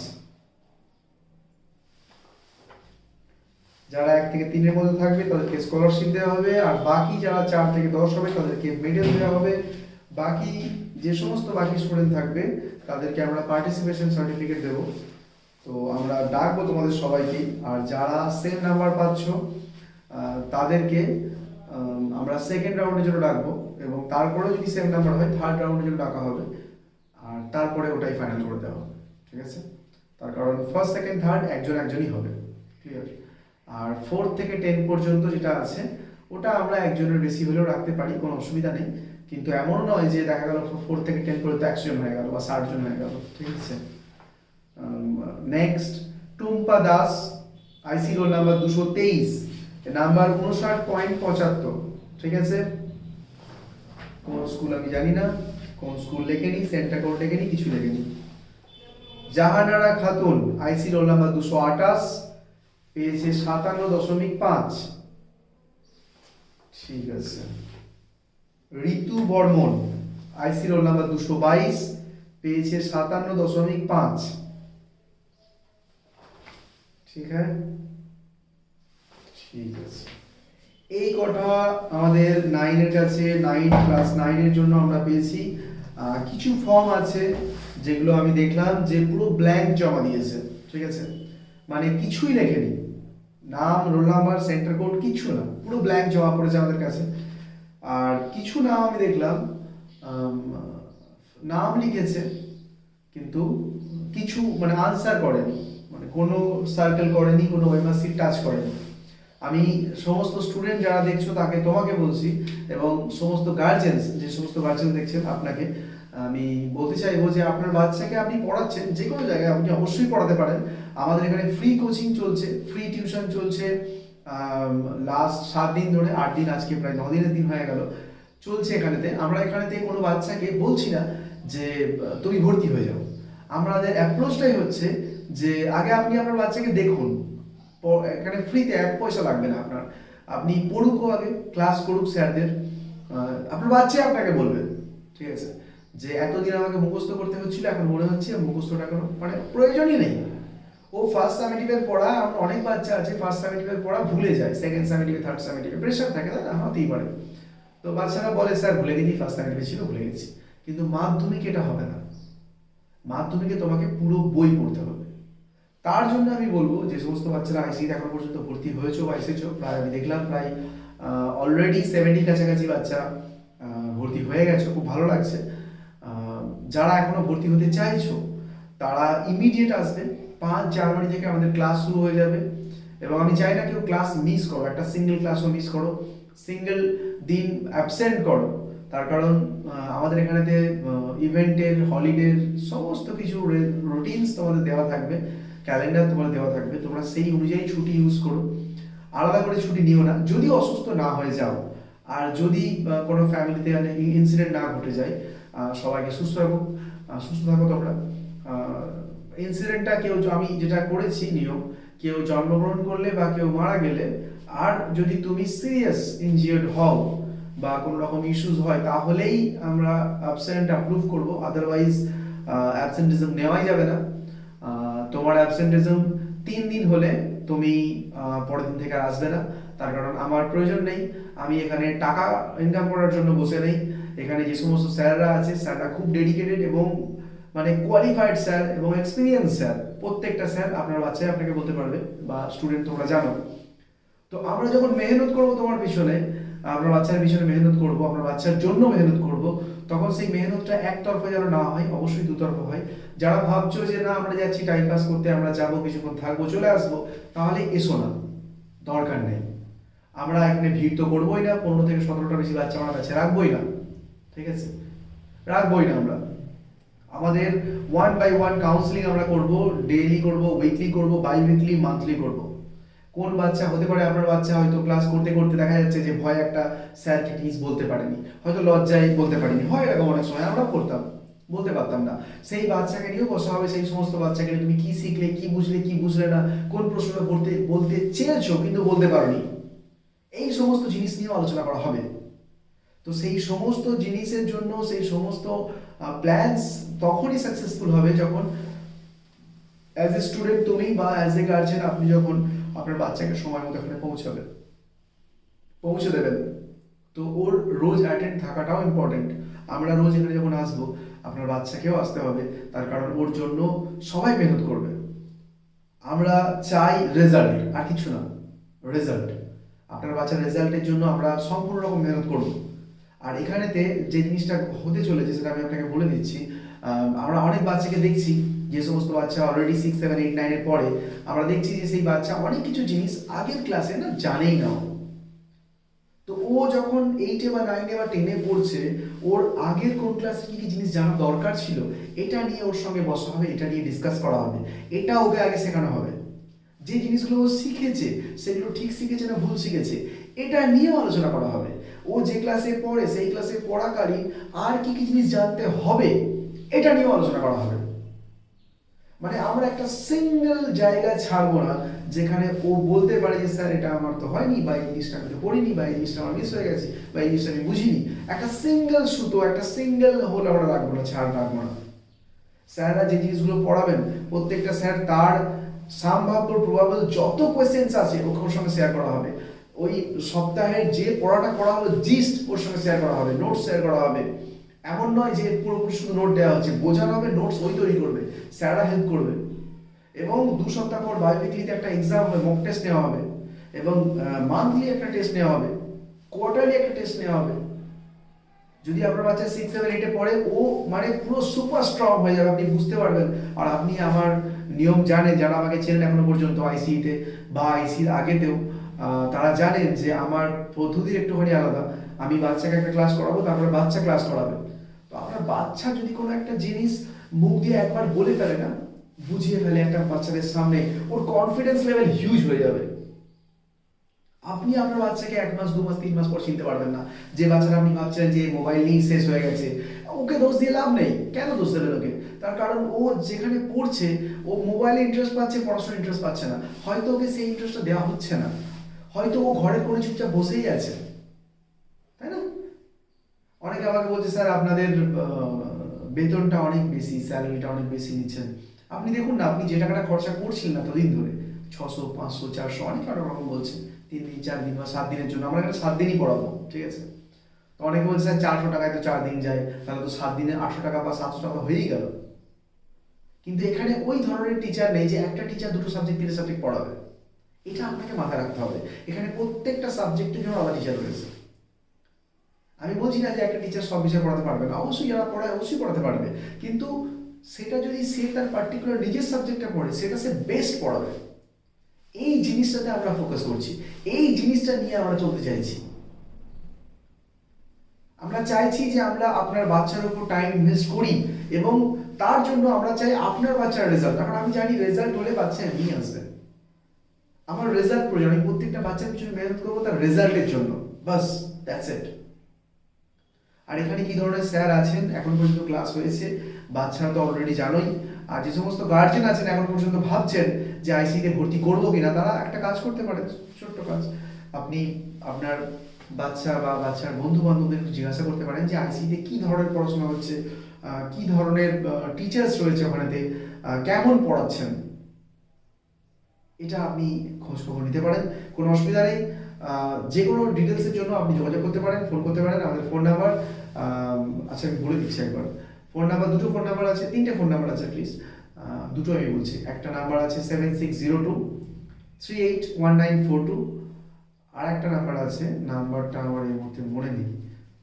যারা 1 থেকে 3-এর মধ্যে থাকবে তাদেরকে স্কলারশিপ দেওয়া হবে, আর বাকি যারা 4 থেকে 10 হবে তাদেরকে মেডেল দেওয়া হবে। বাকি যে সমস্ত বাকি স্টুডেন্ট থাকবে তাদেরকে আমরা পার্টিসিপেশন সার্টিফিকেট দেব। তো আমরা ডাকবো তোমাদের সবাইকে, আর যারা সেম নাম্বার পাচ্ছ তাদেরকে আমরা সেকেন্ড রাউন্ডের জন্য ডাকবো, এবং তারপরে যদি সেম নাম্বার হয় থার্ড রাউন্ডের জন্য ডাকা হবে, আর তারপরে ওটাই ফাইনাল করে দেওয়া হবে, ঠিক আছে। তার কারণ ফার্স্ট সেকেন্ড থার্ড একজনই হবে, ক্লিয়ার। আর 4 থেকে 10 পর্যন্ত যেটা আছে ওটা আমরা একজনের বেশি হলেও রাখতে পারি, কোনো অসুবিধা নেই। কিন্তু এমন নয় যে দেখা গেল 4 থেকে 10 পর্যন্ত 100 জন হয়ে গেল বা 60 জন হয়ে গেল, ঠিক আছে। Next Tumpa Das, IC roll number 223, number 59.75, ঠিক আছে। কোন স্কুল আমি জানি না, কোন স্কুল লেখেনি, সেন্টার কোড লেখেনি, কিছু লেখেনি। জাহানারা খাতুন, আইসি রোল নাম্বার 228, পেয়েছে 57.5, ঠিক আছে। ঋতু বর্মন, আইসি রোল নাম্বার 222, পেয়েছে 57.5, ঠিক আছে, ঠিক আছে। এই কটা আমাদের 9-এর কাছে, 9 ক্লাস 9-এর জন্য আমরা পেয়েছি। কিছু ফর্ম আছে যেগুলো আমি দেখলাম যে পুরো ব্ল্যাঙ্ক জমা দিয়েছে, ঠিক আছে, মানে কিছুই লেখেনি, নাম, রোল নাম্বার, সেন্টার কোড, কিছু না, পুরো ব্ল্যাঙ্ক জমা পড়েছে আমাদের কাছে। আর কিছু নাম আমি দেখলাম নাম লিখেছে কিন্তু কিছু মানে আনসার করেনি, মানে কোনো সার্কেল করেনি, কোনো ওএমআরসি টাচ করেনি। আমি সমস্ত স্টুডেন্ট যারা দেখছো তাকে, তোমাকে বলছি, এবং সমস্ত গার্জেন্স, যে সমস্ত গার্জেন দেখছেন আপনাকে আমি বলতে চাইবো যে আপনার বাচ্চাকে আপনি পড়াচ্ছেন যে কোনো জায়গায়, আপনি অবশ্যই পড়াতে পারেন। আমাদের এখানে ফ্রি কোচিং চলছে, ফ্রি টিউশন চলছে, লাস্ট 7 দিন ধরে, 8 দিন, আজকে প্রায় 9 দিনের দিন হয়ে গেল চলছে এখানেতে। আমরা এখানেতে কোনো বাচ্চাকে বলছি না যে তুমি ভর্তি হয়ে যাও, আমাদের অ্যাপ্রোচটাই হচ্ছে যে আগে আপনি আপনার বাচ্চাকে দেখুন, এখানে ফ্রিতে 1 পয়সা লাগবে না আপনার, আপনি পড়ুক, আগে ক্লাস করুক স্যারদের, আপনার বাচ্চা আপনাকে বলবে, ঠিক আছে, যে এতদিন আমাকে মুখস্থ করতে হচ্ছিল, এখন মনে হচ্ছে মুখস্থটা কোনো মানে প্রয়োজনই নেই। ও ফার্স্ট সামেটিভের পড়া, অনেক বাচ্চা আছে ফার্স্ট সামেটিভের পড়া ভুলে যায়, সেকেন্ড সামেটিভ, থার্ড সামেটিভে প্রেশার থাকে, তাই না, হতেই পারে। তো বাচ্চারা বলে স্যার ভুলে গেছি, ফার্স্ট সামেটিভে ছিল ভুলে গেছি। কিন্তু মাধ্যমিকে এটা হবে না, মাধ্যমিকে তোমাকে পুরো বই পড়তে হবে। তার জন্য আমি বলবো যে সমস্ত বাচ্চারা আইসিতে এখন পর্যন্ত ভর্তি হয়েছো বা এসেছো, প্রায় আমি দেখলাম প্রায় অলরেডি 70 কাছাকাছি বাচ্চা ভর্তি হয়ে গেছো, খুব ভালো লাগছে। যারা এখনো ভর্তি হতে চাইছো তারা ইমিডিয়েট আসবে, 5 জানুয়ারি থেকে আমাদের ক্লাস শুরু হয়ে যাবে, এবং আমি চাই না কেউ ক্লাস মিস করো, একটা সিঙ্গেল ক্লাসও মিস করো, সিঙ্গেল দিন অ্যাবসেন্ট করো। তার কারণ আমাদের এখানেতে ইভেন্টের, হলিডের সমস্ত কিছু রুটিনস তোমাদের দেওয়া থাকবে, ক্যালেন্ডার তোমাদের দেওয়া থাকবে, তোমরা সেই অনুযায়ী ছুটি ইউজ করো, আলাদা করে ছুটি নিও না যদি অসুস্থ না হয়ে যাও। আর যদি কোনো ফ্যামিলিতে ইনসিডেন্ট না ঘটে যায়, সবাইকে সুস্থ রাখো, সুস্থ থাকো তোমরা। ইনসিডেন্টটা কেউ, আমি যেটা করেছি নিয়ম, কেউ জন্মগ্রহণ করলে বা কেউ মারা গেলে, আর যদি তুমি সিরিয়াস ইনজিয়ার্ড হও বা কোনো রকম ইস্যুস হয়, তাহলেই আমরা অ্যাবসেন্ট অ্যাপ্রুভ করব, আদারওয়াইজ অ্যাবসেন্টিজম নেওয়াই যাবে না। তোমার অ্যাবসেন্টিজম 3 দিন হলে তুমি পরের দিন থেকে আর আসবে না, তার কারণ আমার প্রয়োজন নেই। আমি এখানে টাকা ইনকাম করার জন্য বসে নেই। এখানে যে সমস্ত স্যাররা আছে, স্যাররা খুব ডেডিকেটেড এবং মানে কোয়ালিফাইড স্যার এবং এক্সপিরিয়েন্স স্যার, প্রত্যেকটা স্যার আপনার বাচ্চাই আপনাকে বলতে পারবে বা স্টুডেন্ট তোমরা জানো। তো আমরা যখন মেহনত করবো তোমার পিছনে, আপনার বাচ্চার পিছনে মেহনত করবো, আপনার বাচ্চার জন্য মেহনত করব, তখন সেই মেহনতটা একতরফা যেন না হয়, অবশ্যই দুতরফা হয়। যারা ভাবছো যে না আমরা যাচ্ছি টাইম পাস করতে, আমরা যাবো কিছুক্ষণ থাকবো চলে আসবো, তাহলে এসো না, দরকার নেই। আমরা এখানে ভিড় তো করবোই না, 15 থেকে 17টা বেশি বাচ্চা আমার কাছে রাখবোই না, ঠিক আছে, রাখবোই না। আমরা আমাদের 1 by 1 কাউন্সিলিং আমরা করব, ডেইলি করব, উইকলি করব, বাই উইকলি, মান্থলি করব। কোন বাচ্চা হতে পারে, আপনার বাচ্চা হয়তো ক্লাস করতে করতে দেখা যাচ্ছে যে ভয় একটা স্যারকে প্লিজ বলতে পারেনি, হয়তো লজ্জায় বলতে পারেনি, হয় এরকম অনেক সময়, আমরাও করতাম, বলতে পারতাম না। সেই বাচ্চাকে নিয়েও বসা হবে, সেই সমস্ত বাচ্চাকে নিয়ে তুমি কি শিখলে, কি বুঝলে, কি বুঝলে না, কোন প্রশ্নটা বলতে চেয়েছো কিন্তু বলতে পারোনি, এই সমস্ত জিনিস নিয়েও আলোচনা করা হবে। তো সেই সমস্ত জিনিসের জন্য সেই সমস্ত প্ল্যানস তখনই সাকসেসফুল হবে যখন অ্যাজ এ স্টুডেন্ট তুমি বা অ্যাজ এ গার্জেন আপনি যখন আপনার বাচ্চাকে সময় মতো এখানে পৌঁছে দেবেন। তো ওর রোজ অ্যাটেন্ড থাকাটাও ইম্পর্টেন্ট। আমরা রোজ এখানে যখন আসবো, আপনার বাচ্চাকেও আসতে হবে, তার কারণ ওর জন্য সবাই মেহনত করবে। আমরা চাই রেজাল্ট, আর কিছু না, রেজাল্ট। আপনার বাচ্চার রেজাল্টের জন্য আমরা সম্পূর্ণ রকম মেহনত করব। আর এখানেতে যে জিনিসটা হতে চলেছে সেটা আমি আপনাকে বলে দিচ্ছি। আমরা অনেক বাচ্চাকে দেখছি, যে সমস্ত বাচ্চা অলরেডি 6, 7, 8, 9-এ পড়ে, আমরা দেখছি যে সেই বাচ্চা অনেক কিছু জিনিস আগের ক্লাসে না জানেই না। তো ও যখন 8-এ বা 9-এ বা 10-এ পড়ছে, ওর আগের কোন ক্লাসে কি কি জিনিস জানা দরকার ছিল, এটা নিয়ে ওর সঙ্গে বসা হবে, এটা নিয়ে ডিসকাস করা হবে, এটা ওকে আগে শেখানো হবে। যে জিনিসগুলো ও শিখেছে সেগুলো ঠিক শিখেছে না ভুল শিখেছে, এটা নিয়েও আলোচনা করা হবে। ও যে ক্লাসে পড়ে সেই ক্লাসে পড়াকালীন আর কি কি জিনিস জানতে হবে, এটা নিয়েও আলোচনা করা হবে। মানে আমরা একটা সিঙ্গেল জায়গা ছাড়বো না যেখানে ও বলতে পারে যে স্যার এটা আমার তো হয়নি, বা এই জিনিসটা আমি তো পড়িনি, বা এই জিনিসটা আমার মিস হয়ে গেছে, বা এই জিনিসটা আমি বুঝিনি। একটা সিঙ্গেল সুতো, একটা সিঙ্গেল হোল আমরা রাখবো না, ছাড় রাখবো না। স্যাররা যে জিনিসগুলো পড়াবেন, প্রত্যেকটা স্যার তার সম্ভাব্য প্রবাবল যত কোয়েশ্চেন্স আছে ওর সঙ্গে শেয়ার করা হবে। ওই সপ্তাহের যে পড়াটা করা হলো জিস্ট ওর সঙ্গে শেয়ার করা হবে, নোটস শেয়ার করা হবে। এমন নয় যে পুরোপুরি শুধু নোট দেওয়া হচ্ছে, বোঝানো হবে, নোটস ওই তৈরি করবে, স্যাররা হেল্প করবে। এবং 2 সপ্তাহ পর বায়োউইকলিতে একটা এক্সাম হবে, মক টেস্ট নেওয়া হবে, এবং মান্থলি একটা টেস্ট নেওয়া হবে, কোয়ার্টারলি একটা টেস্ট নেওয়া হবে। যদি আপনার বাচ্চা 6, 7, 8-এ পড়ে, ও মানে পুরো সুপার স্ট্রং হয়ে যাবে, আপনি বুঝতে পারবেন। আর আপনি আমার নিয়ম জানেন, যারা আমাকে চেনেন এখনো পর্যন্ত আইসিইতে বা আইসির আগেতেও, তারা জানেন যে আমার পদ্ধতির একটুখানি আলাদা। আমি বাচ্চাকে একটা ক্লাস করাবো, তারপরে বাচ্চা ক্লাস করাবে। তো আপনার বাচ্চা যদি কোনো একটা জিনিস মুখ দিয়ে একবার বলে ফেলে না, বুঝিয়ে ফেলে একটা বাচ্চাদের সামনে, ওর কনফিডেন্স লেভেল হিউজ হয়ে যাবে। আপনি আপনার বাচ্চাকে 1 মাস, 2 মাস, 3 মাস পর চিনতে পারবেন না। যে বাচ্চারা আপনি ভাবছেন যে মোবাইল নিয়ে শেষ হয়ে গেছে, ওকে দোষ দিয়ে লাভ নেই। কেন দোষ দেবেন ওকে? তার কারণ ও যেখানে পড়ছে, ও মোবাইলে ইন্টারেস্ট পাচ্ছে, পড়াশোনায় ইন্টারেস্ট পাচ্ছে না। হয়তো ওকে সেই ইন্টারেস্টটা দেওয়া হচ্ছে না, হয়তো ও ঘরের কোণে চুপচাপ বসেই আছে, তাই না? অনেকে আমাকে বলছে স্যার আপনাদের বেতনটা অনেক বেশি, স্যালারিটা অনেক বেশি নিচ্ছেন। আপনি দেখুন না, আপনি যে টাকাটা খরচা করছিলেন এতদিন ধরে, 600, 500, 400, অনেক আরো রকম বলছে, 3 দিন, 4 দিন বা 7 দিনের জন্য। আমরা এখানে 7 দিনই পড়াবো, ঠিক আছে? তো অনেকে বলছে স্যার 400 টাকায় তো 4 দিন যায়, তাহলে তো 7 দিনে 800 টাকা বা 700 টাকা হয়েই গেল। কিন্তু এখানে ওই ধরনের টিচার নেই যে একটা টিচার 2টো সাবজেক্ট, 3টে সাবজেক্ট পড়াবে। এটা আপনাকে মাথায় রাখতে হবে। এখানে প্রত্যেকটা সাবজেক্টের জন্য আলাদা টিচার রয়েছে। আমি বলছি না যে একটা টিচার সব বিষয় পড়াতে পারবে না, অবশ্যই যারা পড়ায় অবশ্যই পড়াতে পারবে, কিন্তু সেটা যদি সে তার পার্টিকুলার নিজের সাবজেক্টটা পড়ে, সেটা সে বেস্ট পড়াবে। এই জিনিসটাতে আমরা ফোকাস করছি, এই জিনিসটা নিয়ে আমরা চলতে চাইছি। আমরা চাইছি যে আমরা আপনার বাচ্চার উপর টাইম ইনভেস্ট করি এবং তার জন্য আমরা চাই আপনার বাচ্চার রেজাল্ট। কারণ আমি জানি রেজাল্ট হলে বাচ্চা এমনি আসবে। আমার রেজাল্ট প্রয়োজন, আমি প্রত্যেকটা বাচ্চার পিছনে মেহনত করবো তার রেজাল্টের জন্য, বাস, দ্যাটস ইট। আর এখানে কি ধরনের স্যার আছেন এখন পর্যন্ত ক্লাস হয়েছে বাচ্চারা তো অলরেডি জানোই। আর যে সমস্ত গার্জেন আছেন এখন পর্যন্ত ভাবছেন যে আইসিতে ভর্তি করবো কিনা, তারা একটা কাজ করতে পারেন, ছোট্ট কাজ। আপনি আপনার বাচ্চা বা বাচ্চার বন্ধু বান্ধবদের জিজ্ঞাসা করতে পারেন যে আইসিতে কি ধরনের পড়াশোনা হচ্ছে, কি ধরনের টিচার্স রয়েছে ওখানেতে, কেমন পড়াচ্ছেন, এটা আপনি খোঁজ খবর নিতে পারেন, কোনো অসুবিধা নেই। যে কোনো ডিটেলসের জন্য আপনি যোগাযোগ করতে পারেন, ফোন করতে পারেন। আমাদের ফোন নাম্বার, আচ্ছা আমি বলে দিচ্ছি একবার, ফোন নাম্বার দুটো ফোন নাম্বার আছে, তিনটে ফোন নাম্বার আছে প্লিজ, দুটো আমি বলছি। একটা নাম্বার আছে 7602381942, আর একটা নাম্বার আছে, নাম্বারটা আমার এই মুহূর্তে মনে নেই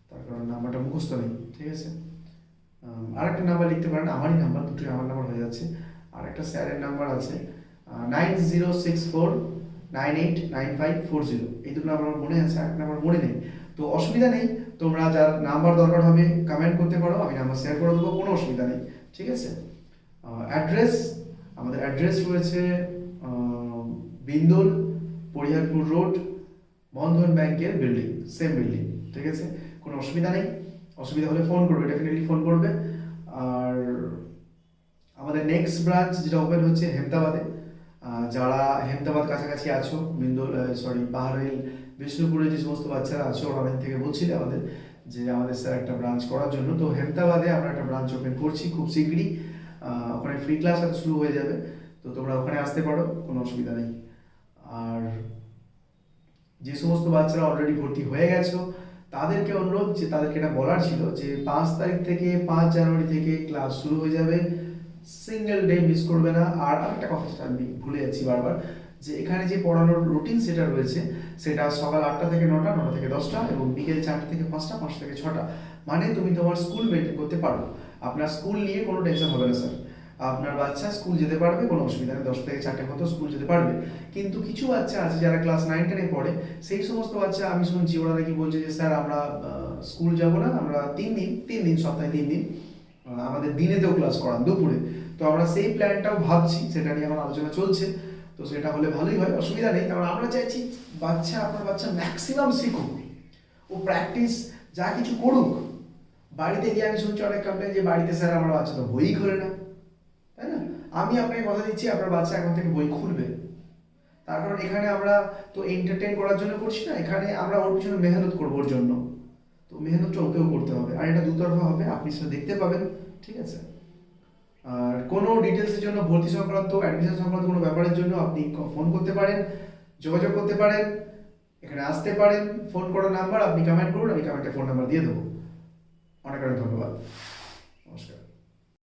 তার কারণ নাম্বারটা মুখস্থ নেই, ঠিক আছে। আর একটা নাম্বার লিখতে পারেন, আমারই নাম্বার, দুটোই আমার নাম্বার হয়ে যাচ্ছে। আর একটা স্যারের নাম্বার আছে 9064989540, এই দুটো নাম্বার আমার মনে আছে, আর একটা নাম্বার মনে নেই। তো অসুবিধা নেই, তোমরা যার নাম্বার দরকার হবে কমেন্ট করতে পারো, আমি নাম্বার শেয়ার করে দেবো, কোনো অসুবিধা নেই, ঠিক আছে। অ্যাড্রেস, আমাদের অ্যাড্রেস রয়েছে বিন্দুল, পরিহারপুর রোড, বন্ধন ব্যাংকের বিল্ডিং, সেম বিল্ডিং, ঠিক আছে। কোনো অসুবিধা নেই, অসুবিধা হলে ফোন করবে, ডেফিনেটলি ফোন করবে। আর আমাদের নেক্সট ব্রাঞ্চ যেটা ওপেন হচ্ছে হেমতাবাদে। যারা হেমতাবাদ কাছাকাছি আছো, বাহারাইল, বিষ্ণুপুরে যে সমস্ত বাচ্চারা আছো, ওরা অনেক থেকে বলছিলে আমাদের যে আমাদের স্যার একটা ব্রাঞ্চ করার জন্য। তো হেমতাবাদে আমরা একটা ব্রাঞ্চ ওপেন করছি খুব শীঘ্রই। ওখানে ফ্রি ক্লাস শুরু হয়ে যাবে, তো তোমরা ওখানে আসতে পারো, কোনো অসুবিধা নেই। আর যে সমস্ত বাচ্চারা অলরেডি ভর্তি হয়ে গেছো তাদেরকে অনুরোধ, যে তাদেরকে এটা বলার ছিল যে 5 তারিখ থেকে 5 জানুয়ারি থেকে ক্লাস শুরু হয়ে যাবে, সিঙ্গেল ডে মিস করবে না। আর আরেকটা কথা আমি ভুলে যাচ্ছি বারবার, যে এখানে যে পড়ানোর রুটিন সেটা রয়েছে, সেটা সকাল 8টা থেকে 9টা, 9টা থেকে 10টা, এবং বিকেল 4টা থেকে 5টা, 5টা থেকে 6টা। মানে তুমি তোমার স্কুল মেনটেন করতে পারো, আপনার স্কুল নিয়ে কোনো টেনশন হবে না স্যার। আপনার বাচ্চা স্কুল যেতে পারবে, কোনো অসুবিধা নেই, 10 থেকে 4টে মতো স্কুল যেতে পারবে। কিন্তু কিছু বাচ্চা আছে যারা ক্লাস 9-10-এ পড়ে, সেই সমস্ত বাচ্চা আমি শুনছি ওরা নাকি বলছে যে স্যার আমরা স্কুল যাব না, আমরা 3 দিন সপ্তাহে 3 দিন আমাদের দিনেতেও ক্লাস করান, দুপুরে। তো আমরা সেই প্ল্যানটাও ভাবছি, সেটা নিয়ে আমার আলোচনা চলছে। তো সেটা হলে ভালোই হয়, অসুবিধা নেই। কারণ আমরা চাইছি আপনার বাচ্চা ম্যাক্সিমাম শিখুক, ও প্র্যাকটিস যা কিছু করুক। বাড়িতে গিয়ে আমি শুনছি অনেক কমপ্লেন যে বাড়িতে স্যার আমার বাচ্চা তো বই খোলে না, তাই না? আমি আপনাকে কথা দিচ্ছি আপনার বাচ্চা এখন থেকে বই খুলবে। তার কারণ এখানে আমরা তো এন্টারটেইন করার জন্য করছি না, এখানে আমরা ওর পিছনে মেহনত করবো ওর জন্য। তো মেহনতটা ওকেও করতে হবে, আর এটা দুতরফা হবে, আপনি সেটা দেখতে পাবেন, ঠিক আছে। আর কোনো ডিটেলসের জন্য, ভর্তি সংক্রান্ত, অ্যাডমিশন সংক্রান্ত কোনো ব্যাপারের জন্য আপনি ফোন করতে পারেন, যোগাযোগ করতে পারেন, এখানে আসতে পারেন। ফোন করার নাম্বার আপনি কমেন্ট করুন, আমি কমেন্টে ফোন নাম্বার দিয়ে দেবো। অনেক অনেক ধন্যবাদ, নমস্কার।